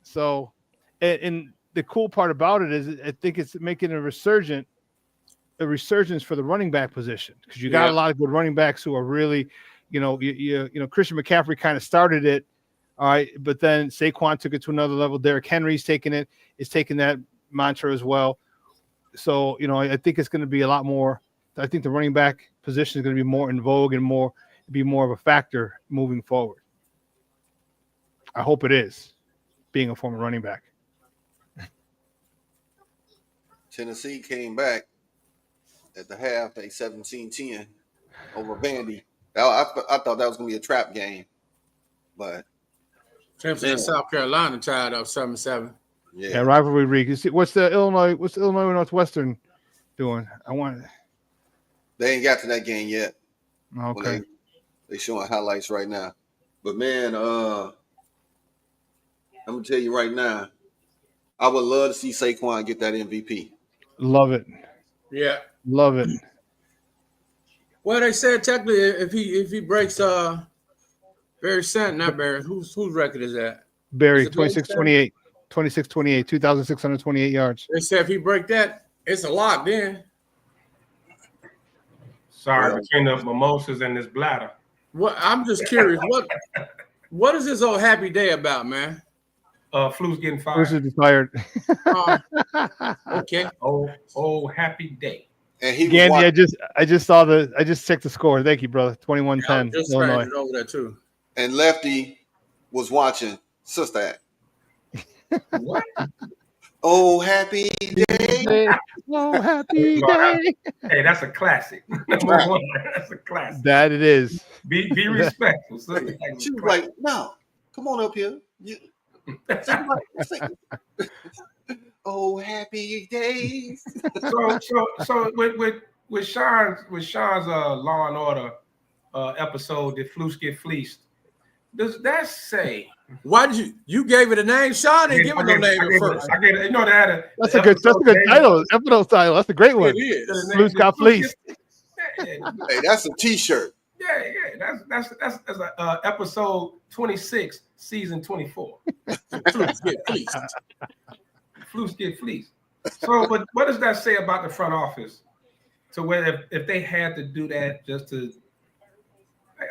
So, and the cool part about it is, I think it's making a resurgence for the running back position, because you got a lot of good running backs who are really, Christian McCaffrey kind of started it All right, but then Saquon took it to another level. Derrick Henry's taking that mantra as well. So, I think it's going to be a lot more. I think the running back position is going to be more in vogue and be more of a factor moving forward. I hope it is, being a former running back. Tennessee came back at the half, a 17-10 over Vandy. I thought that was going to be a trap game, but Tennessee and South Carolina tied up 7-7. Yeah, rivalry week. You see, what's the Illinois Northwestern doing? They ain't got to that game yet. Okay. They showing highlights right now. But man, I'm gonna tell you right now, I would love to see Saquon get that MVP. Love it. Yeah. Love it. Well, they said technically if he breaks Barry Sanders, not Barry, whose record is that? Barry, 26-28. 26-28, 2,628 yards. They said if he break that, it's a lock then. Sorry, between the mimosas and this bladder. What I'm just curious, what is this old happy day about, man? Flu's getting fired. Flu's is fired. Okay. Oh, happy day. And he Gandy, I just checked the score. Thank you, brother. 21-10. Just Illinois. over there too. And Lefty was watching Sister Act. What? Oh, happy day. Oh, happy day. Hey, that's a classic. Number one, that's a classic. That it is. Be respectful. She was like, no, come on up here. Oh, happy days. So with Sean's Law and Order episode, did Flus get fleeced? Does that say? Why did you gave it a name? Sean didn't give it no name at first. I get it. They had a. That's a good title. Episode title. That's a great one. It is. Flus got fleeced. Hey, that's a T-shirt. Yeah. That's episode 26, season 24. Flus get fleeced. Flus get fleeced. So, but what does that say about the front office? To where if they had to do that just to,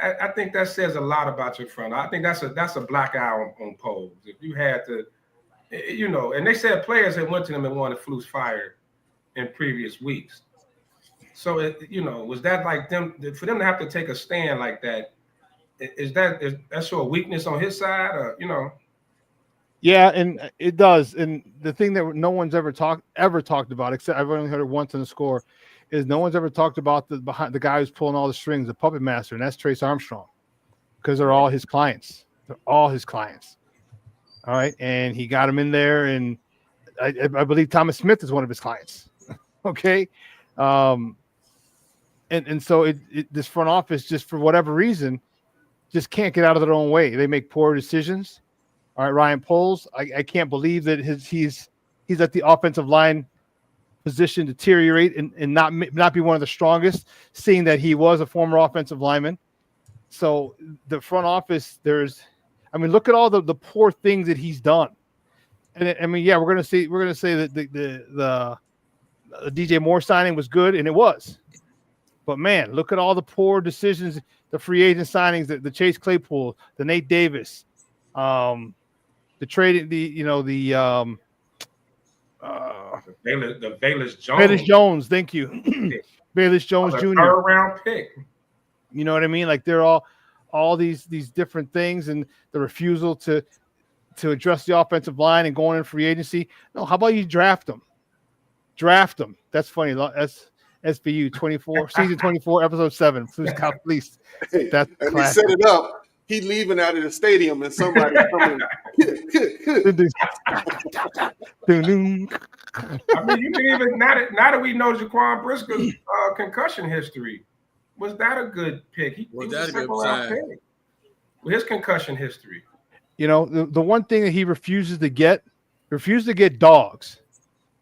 I think that says a lot about your front. I think that's a black eye on polls. If you had to, and they said players had went to them and wanted Flus fired in previous weeks. So was that like them for them to have to take a stand like that? Is that show a weakness on his side, or Yeah, and it does. And the thing that no one's ever talked about, except I've only heard it once in the score, is no one's ever talked about the guy who's pulling all the strings, the puppet master, and that's Trace Armstrong, because they're all his clients. They're all his clients. All right, and he got him in there, and I believe Thomas Smith is one of his clients. Okay, and so this front office, just for whatever reason, just can't get out of their own way. They make poor decisions. All right, Ryan Poles, I can't believe that he's at the offensive line position deteriorate and not be one of the strongest, seeing that he was a former offensive lineman. So the front office, look at all the poor things that he's done. And we're gonna say that the DJ Moore signing was good, and it was. But man, look at all the poor decisions, the free agent signings, the Chase Claypool, the Nate Davis, the trade, the Bayless Jones. Bayless Jones, thank you. Bayless Jones Jr. Third round pick. You know what I mean? Like they're all these different things, and the refusal to address the offensive line and going in free agency. No, how about you draft them? Draft them. That's funny. That's SBU 24, season 24, episode 7. Flus got fleeced. That's and classic. he set it up. He leaving out of the stadium and somebody coming. I mean, you can even now that we know Jaquan Briscoe's concussion history, was that a good pick? He was a second-round pick with his concussion history. The one thing that he refuses to get dogs.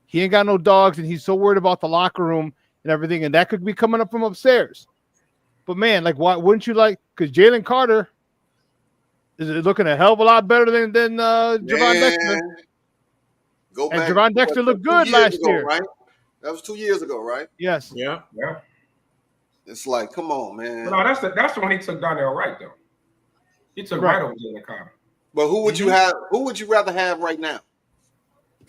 He ain't got no dogs, and he's so worried about the locker room and everything, and that could be coming up from upstairs. But man, like, why wouldn't you like? Because Jalen Carter is looking a hell of a lot better than Gervon Dexter. Go back. And Gervon Dexter looked good last year, right? That was 2 years ago, right? Yes. Yeah. It's like, come on, man. No, that's the one he took Donnell Wright though. He took Wright over Jalen Carter. But who would you have? Who would you rather have right now?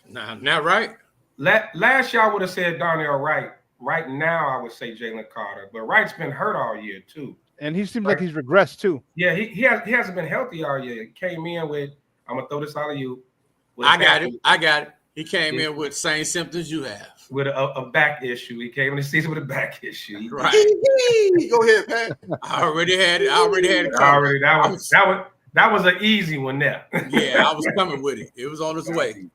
Nah, not right. Last year I would have said Darnell Wright. Right now I would say Jalen Carter. But Wright's been hurt all year too. And he seems like he's regressed too. Yeah, he hasn't been healthy all year. He came in with, I'm gonna throw this out of you. I got it. He came in with same symptoms you have. With a back issue. He came in the season with a back issue. Right. Go ahead, Pat. I already had it. That was an easy one there. Yeah, I was coming with it. It was on its way.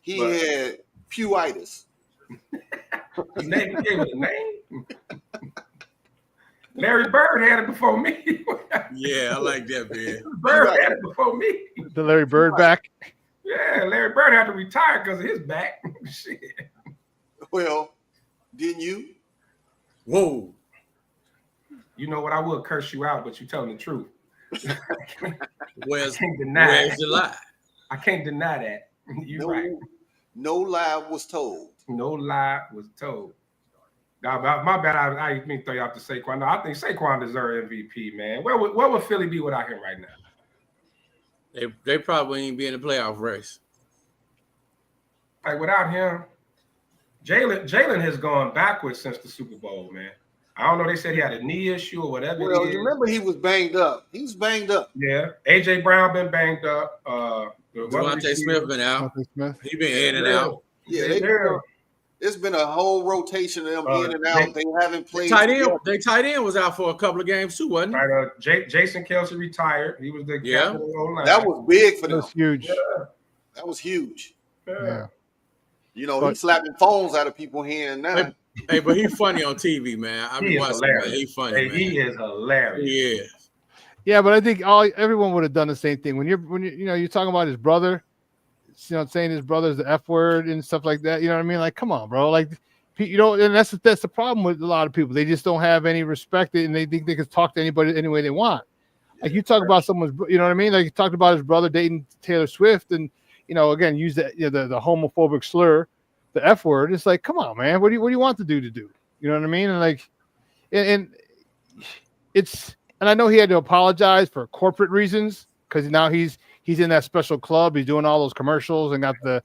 He had pewitis. You gave it a name? Larry Bird had it before me. Yeah, I like that, man. Bird had it before me. The Larry Bird back. Yeah, Larry Bird had to retire because of his back. Shit. Well, didn't you? Whoa. You know what? I would curse you out, but you're telling the truth. Where's the lie? I can't deny that. You're right. No lie was told. No lie was told. Now, my bad. I didn't mean to throw you out to Saquon. No, I think Saquon deserves MVP, man. Where would Philly be without him right now? They probably ain't be in the playoff race. Like without him, Jalen has gone backwards since the Super Bowl, man. I don't know. They said he had a knee issue or whatever. Well, you remember he was banged up. He was banged up. Yeah. AJ Brown been banged up. Devontae Smith been out. He been in and out. Yeah, it's been a whole rotation of them in and out. They haven't played. They tight end was out for a couple of games too, wasn't he? Right, Jason Kelce retired. He was the captain of the O-line. That was big for them. That was huge. Yeah. That was huge. Yeah. You know, he's slapping phones out of people's hands now. Hey, but he's funny on TV, man. I mean, watching him. He's funny. Hey, man. He is hilarious. He is. Yeah, but I think everyone would have done the same thing. When you're talking about his brother, saying his brother's the F word and stuff like that. You know what I mean? Like, come on, bro. Like, and that's the problem with a lot of people. They just don't have any respect, and they think they can talk to anybody any way they want. Like, you talk about someone's, you know what I mean? Like, you talked about his brother dating Taylor Swift, and again, use the homophobic slur, the F word. It's like, come on, man. What do you want the dude to do? You know what I mean? And like, and I know he had to apologize for corporate reasons because now he's in that special club. He's doing all those commercials and got the,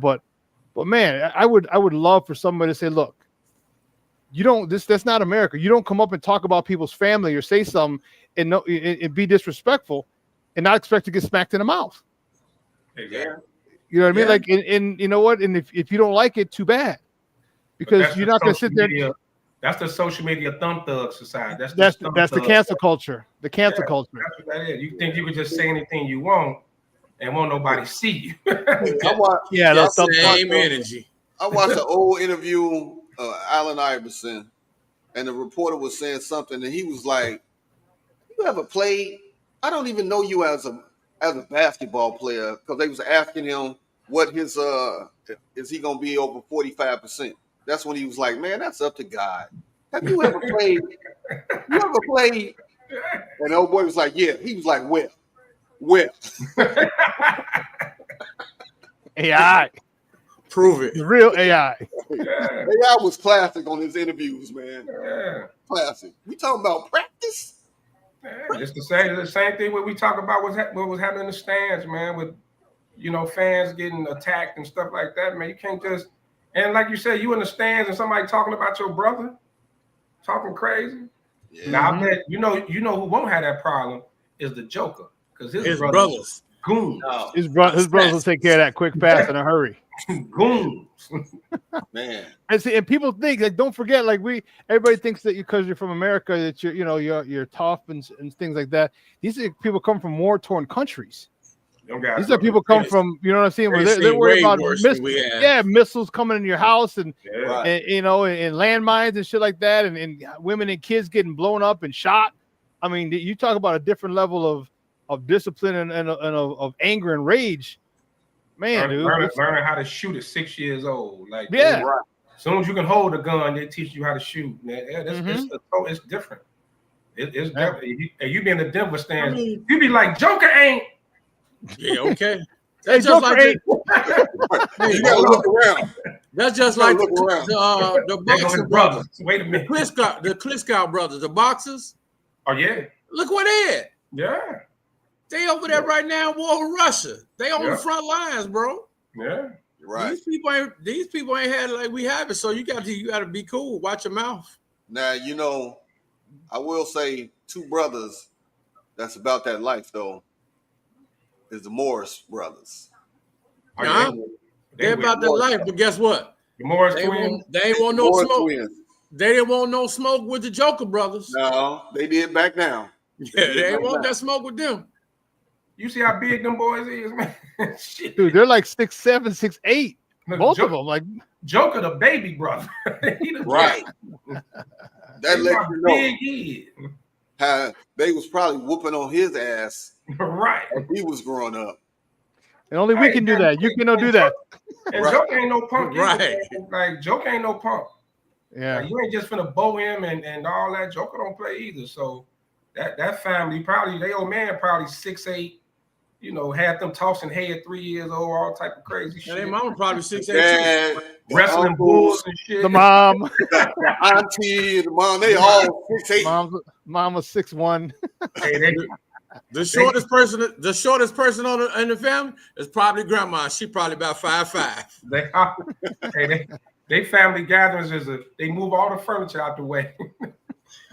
but man, I would love for somebody to say, look, that's not America. You don't come up and talk about people's family or say something and be disrespectful and not expect to get smacked in the mouth. Exactly. You know what I mean? Like, and you know what? And if you don't like it, too bad, because you're not going to sit there. That's the social media thumb thug society. That's the cancel culture. The cancel culture. That's what that is. You think you can just say anything you want and won't nobody see you. That's the same energy. I watched an old interview of Allen Iverson, and the reporter was saying something, and he was like, "You ever played? I don't even know you as a basketball player," because they was asking him what his is he gonna be over 45%. That's when he was like, "Man, that's up to God. Have you ever played? You ever played?" And the old boy was like, "Yeah." He was like, "Well." AI. Prove it. The real AI. AI was classic on his interviews, man. Yeah. Classic. We talking about practice. Yeah, it's the same thing when we talk about what was happening in the stands, man, with fans getting attacked and stuff like that, man. You can't just, and like you said, you in the stands and somebody talking about your brother, talking crazy. Yeah. Now I bet you know who won't have that problem is the Joker, because his brothers goons. Oh. His brothers will take care of that quick, fast, in a hurry. Goons. Man. And people think, like, don't forget, like, everybody thinks that because you're from America that you're tough and things like that. These are people come from war-torn countries. These are people come from, you know what I'm saying? Where they're worried about missiles coming in your house and landmines and shit like that, and women and kids getting blown up and shot. I mean, you talk about a different level of discipline and of anger and rage. Man, learning how to shoot at 6 years old. Like, yeah. As soon as you can hold a gun, they teach you how to shoot. It's different. It's different. And you be in the Denver stands, you be like, Joker ain't. Yeah, okay. Hey, Joker ain't. You gotta look around. That's just like the boxing brothers. Wait a minute. The Klitschko brothers, the boxers. Oh, yeah. Look what they had. Yeah. They over there right now in war with Russia. They on the front lines, bro. Yeah. Right. These people ain't had it like we have it. So you got to be cool. Watch your mouth. Now, I will say 2 brothers that's about that life, though, is the Morris brothers. They're about that life, but guess what? The Morris twins. They ain't want no Morris smoke. twins. They didn't want no smoke with the Joker brothers. No, they did back down. Yeah, they ain't want that smoke with them. You see how big them boys is, man? Shit. Dude, they're like 6'7", 6'8". Both of them, like Joker, the baby brother. Right. That lets you know big how they was probably whooping on his ass. Right. When he was growing up. and only we can do that. You cannot do that. And Joker ain't no punk either, Right. man. Like Joker ain't no punk. Yeah. Like, you ain't just finna bow him and all that. Joker don't play either. So that family probably, they old man probably 6'8", had them tossing hay at 3 years old, all type of crazy shit. And their mama probably 6'8". Dad, Wrestling bulls and shit. The mom. the auntie, the mom, they all 6'8". Mom was 6'1". Hey, The shortest person in the family is probably grandma. She probably about 5'5". They family gatherings they move all the furniture out the way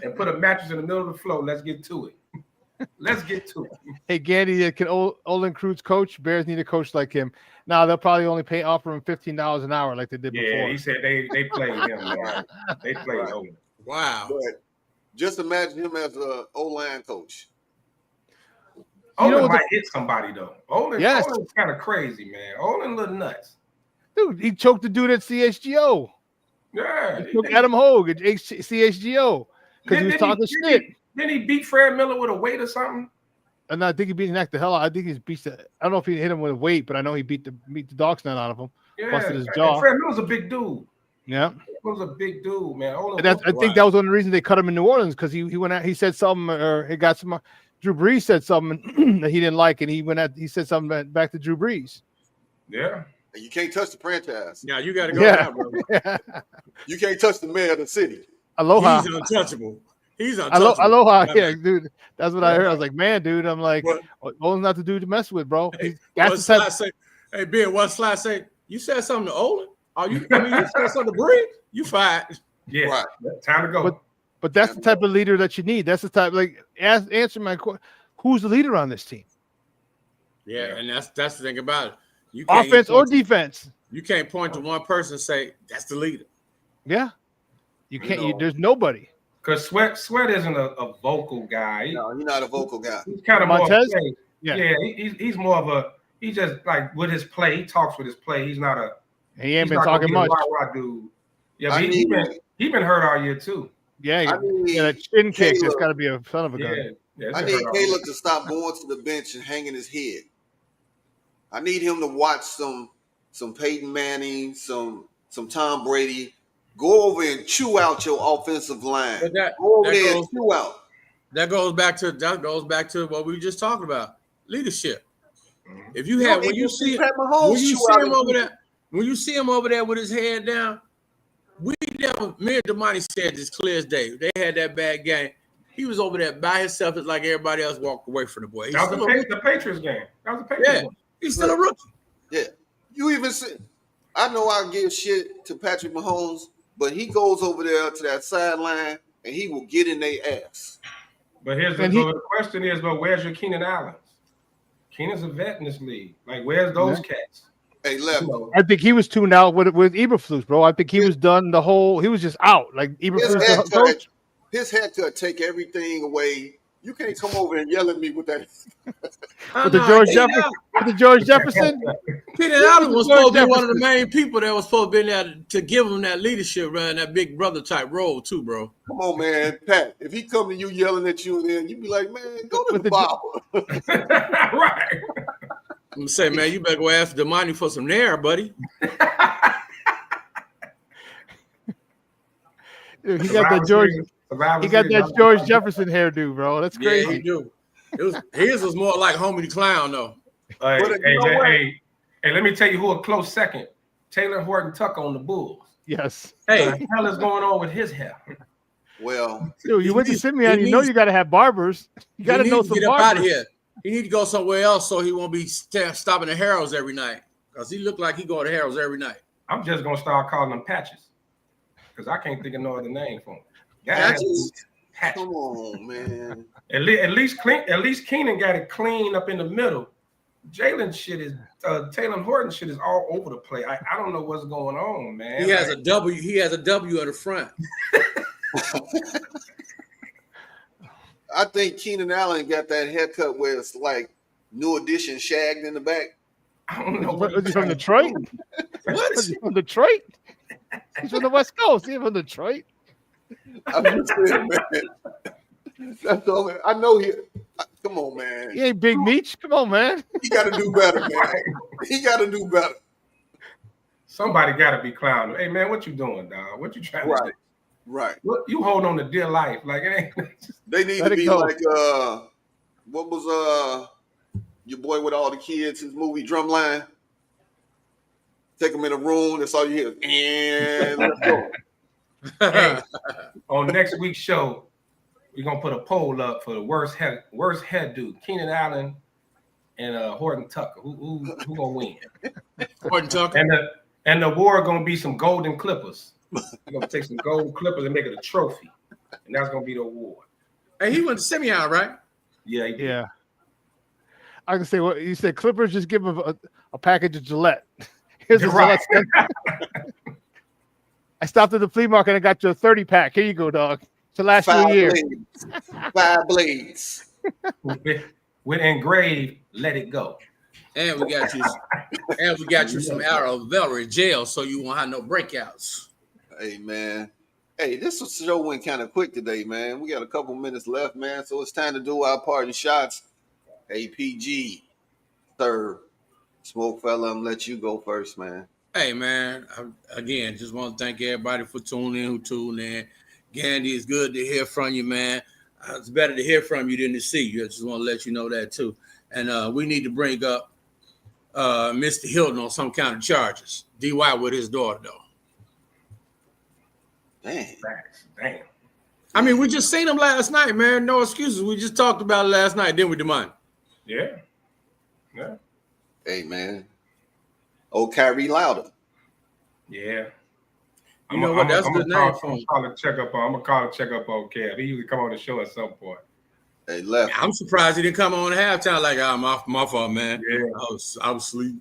and put a mattress in the middle of the floor. Let's get to it. Hey, Gandy, can Olin Cruz coach? Bears need a coach like him. Now they'll probably only offer him $15 an hour like they did before. Yeah, he said they played him. Man. They played Olin. Wow. But just imagine him as an O-line coach. Olin might hit somebody though. Olin's kind of crazy, man. Olin little nuts. Dude, he choked the dude at CHGO. Yeah. He took Adam Hogue at CHGO because he was talking shit. Didn't he beat Fred Miller with a weight or something? And I think he knocked the hell out. I think he's beat. I don't know if he hit him with a weight, but I know he beat the dog snot out of him. Yeah. Busted his jaw. And Fred Miller's a big dude. Yeah. He was a big dude, man. I think that was one of the reasons they cut him in New Orleans because he went out. He said something, or he got some. Drew Brees said something that he didn't like, and he said something back to Drew Brees. Yeah. And you can't touch the franchise. Yeah, you got to go now, bro. You can't touch the mayor of the city. Aloha. He's untouchable. He's untouchable. Aloha. Yeah, dude. That's what I heard. I was like, man, dude. I'm like, Olin's not the dude to mess with, bro. Hey, Ben, what Sly say? You said something to Olin? You said something to Brees? You fired. Yeah. Right. Time to go. But that's the type of leader that you need. That's the type, answer my question. Who's the leader on this team? Yeah, and that's the thing about it. Offense or defense? You can't point to one person and say that's the leader. Yeah. You can't. There's nobody. Because Sweat isn't a vocal guy. No, he's not a vocal guy. He's kind of Montez? more he's more of he just like with his play. He talks with his play. He's not a. He ain't been talking much. Dude. Yeah, but he been hurt all year too. Yeah, that chin kick has got to be a son of a gun. Yeah, I need Caleb to stop going to the bench and hanging his head. I need him to watch some Peyton Manning, some Tom Brady. Go over and chew out your offensive line. Go over there and chew out. That goes back to what we were just talking about. Leadership. If you have when you see him over there with his head down, me and Damani said this clear as day. They had that bad game. He was over there by himself, just like everybody else walked away from the boy. That was the Patriots game. That was the Patriots game. He's still a rookie. Yeah. You even see, I know I give shit to Patrick Mahomes, but he goes over there to that sideline and he will get in their ass. But the question is, where's your Keenan Allen? Keenan's a vet in this league. Like, where's those cats? Hey, left. I think he was tuned out with Eberflus, bro. I think he was done he was just out. Like Eberflus. His haircut take everything away. You can't come over and yell at me with that. With the George Jefferson. Keenan Allen was supposed to be one of the main people that was supposed to be there to give him that leadership run, that big brother type role too, bro. Come on, man, Pat. If he come to you yelling at you, then you be like, man, go to the barber. Right. I'm gonna say, man, you better go ask Damani for some nair, buddy. Dude, he got that George Jefferson hairdo, bro. That's crazy. Yeah, he do. His was more like Homie the Clown, though. Hey, let me tell you who a close second. Taylor Horton Tucker on the Bulls. Yes. Hey, what the hell is going on with his hair? Well, dude, you went to Simeon. You know you got to have barbers. You got to know some get barbers. up out of here. He need to go somewhere else so he won't be stopping at Harold's every night. Because he look like he go to Harold's every night. I'm just gonna start calling them patches because I can't think of no other name for them. Patches? Come on, man. At least Keenan got it clean up in the middle. Jalen shit is Taylor Horton shit is all over the place. I don't know what's going on, man. He has a W. He has a W at the front. I think Keenan Allen got that haircut where it's like New Edition shagged in the back. I don't know. Was he from Detroit? What? Was he from Detroit? He's from the West Coast. He's from Detroit. I'm just saying, man. That's all. I know he. Come on, man. He ain't Big Meech. Come on, man. He got to do better, man. He got to do better. Somebody got to be clowning. Hey, man, what you doing, dog? What you trying to do? Right. What you hold on to dear life? Like it ain't. They need to be like what was your boy with all the kids? His movie Drumline. Take them in a room. That's all you hear. And let's go. Hey, on next week's show, we're gonna put a poll up for the worst head dude, Keenan Allen and Horton Tucker. Who gonna win? Horton Tucker. And the award gonna be some golden clippers. We're gonna take some golden clippers and make it a trophy, and that's gonna be the award. Hey, he went to Simeon, right? Yeah, he did. Yeah. I can say what you said. Clippers just give him a package of Gillette. Here's a Right. Gillette. I stopped at the flea market and I got you a 30-pack. Here you go, dog. To last 2 years. 5 blades. With engraved, let it go. And we got you some Velry gel so you won't have no breakouts. Hey, man. Hey, this show went kind of quick today, man. We got a couple minutes left, man. So it's time to do our parting shots. Hey, PG, sir, Smoke Fella, I'm gonna let you go first, man. Hey, man, again, just want to thank everybody for who tuned in. Gandy, it's good to hear from you, man. It's better to hear from you than to see you. I just want to let you know that, too. And we need to bring up Mr. Hilton on some kind of charges. DY with his daughter, though. Damn. I mean, we just seen him last night, man. No excuses. We just talked about it last night, didn't we, Demond? Yeah. Hey, man. Old Kyrie Louder. Yeah. You know what? That's a good name for him. I'm gonna call and check up on Kev. He usually come on the show at some point. Hey, left. I'm surprised he didn't come on at halftime like, my fault, man. Yeah. I was asleep.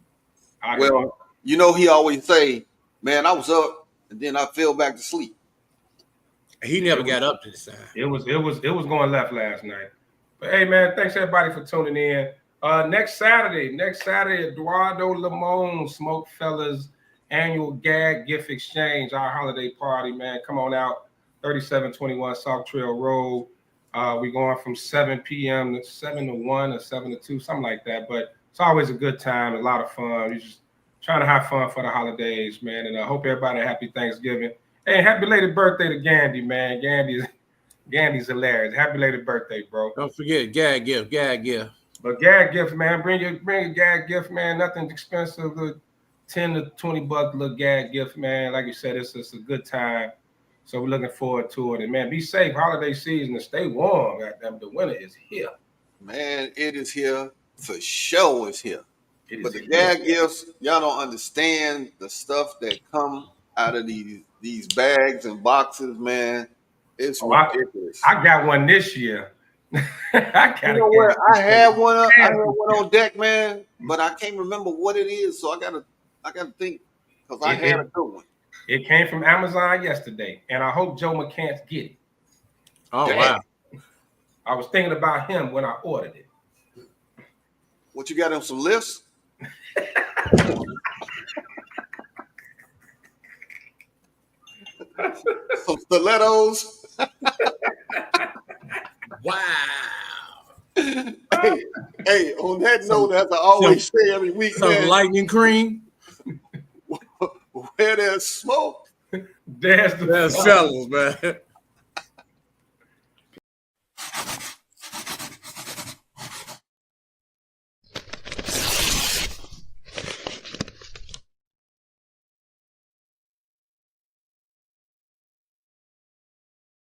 Well, you know, he always say, man, I was up and then I fell back to sleep. He never got up to this time. It was going left last night. But hey, man, thanks everybody for tuning in. Next Saturday, Eduardo Limon, SmokeFellas annual gag gift exchange, our holiday party, man. Come on out, 3721 South Trail Road. We're going from 7 p.m. to 7 to 1 or 7 to 2, something like that. But it's always a good time, a lot of fun. We're just trying to have fun for the holidays, man. And I hope everybody a happy Thanksgiving. Hey, happy belated birthday to Gandy, man. Gandy's hilarious. Happy belated birthday, bro. Don't forget, gag gift. But gag gift, man. Bring a gag gift, man. Nothing expensive. $10 to $20 little gag gift, man. Like you said, it's a good time. So we're looking forward to it. And man, be safe. Holiday season and stay warm. Goddamn, the winter is here. Man, it is here. For sure it's here. But the gag gifts, y'all don't understand the stuff that come out of these bags and boxes, man. It's ridiculous. I got one this year. You know what? I had one on deck, man, but I can't remember what it is. So I gotta think because I had a good one. It came from Amazon yesterday, and I hope Joe McCants get it. Oh, wow. I was thinking about him when I ordered it. What you got him some lifts? Some stilettos. Wow. Hey, on that note, as I always say every week, some lightning cream. Where there's smoke, there's fellas, man.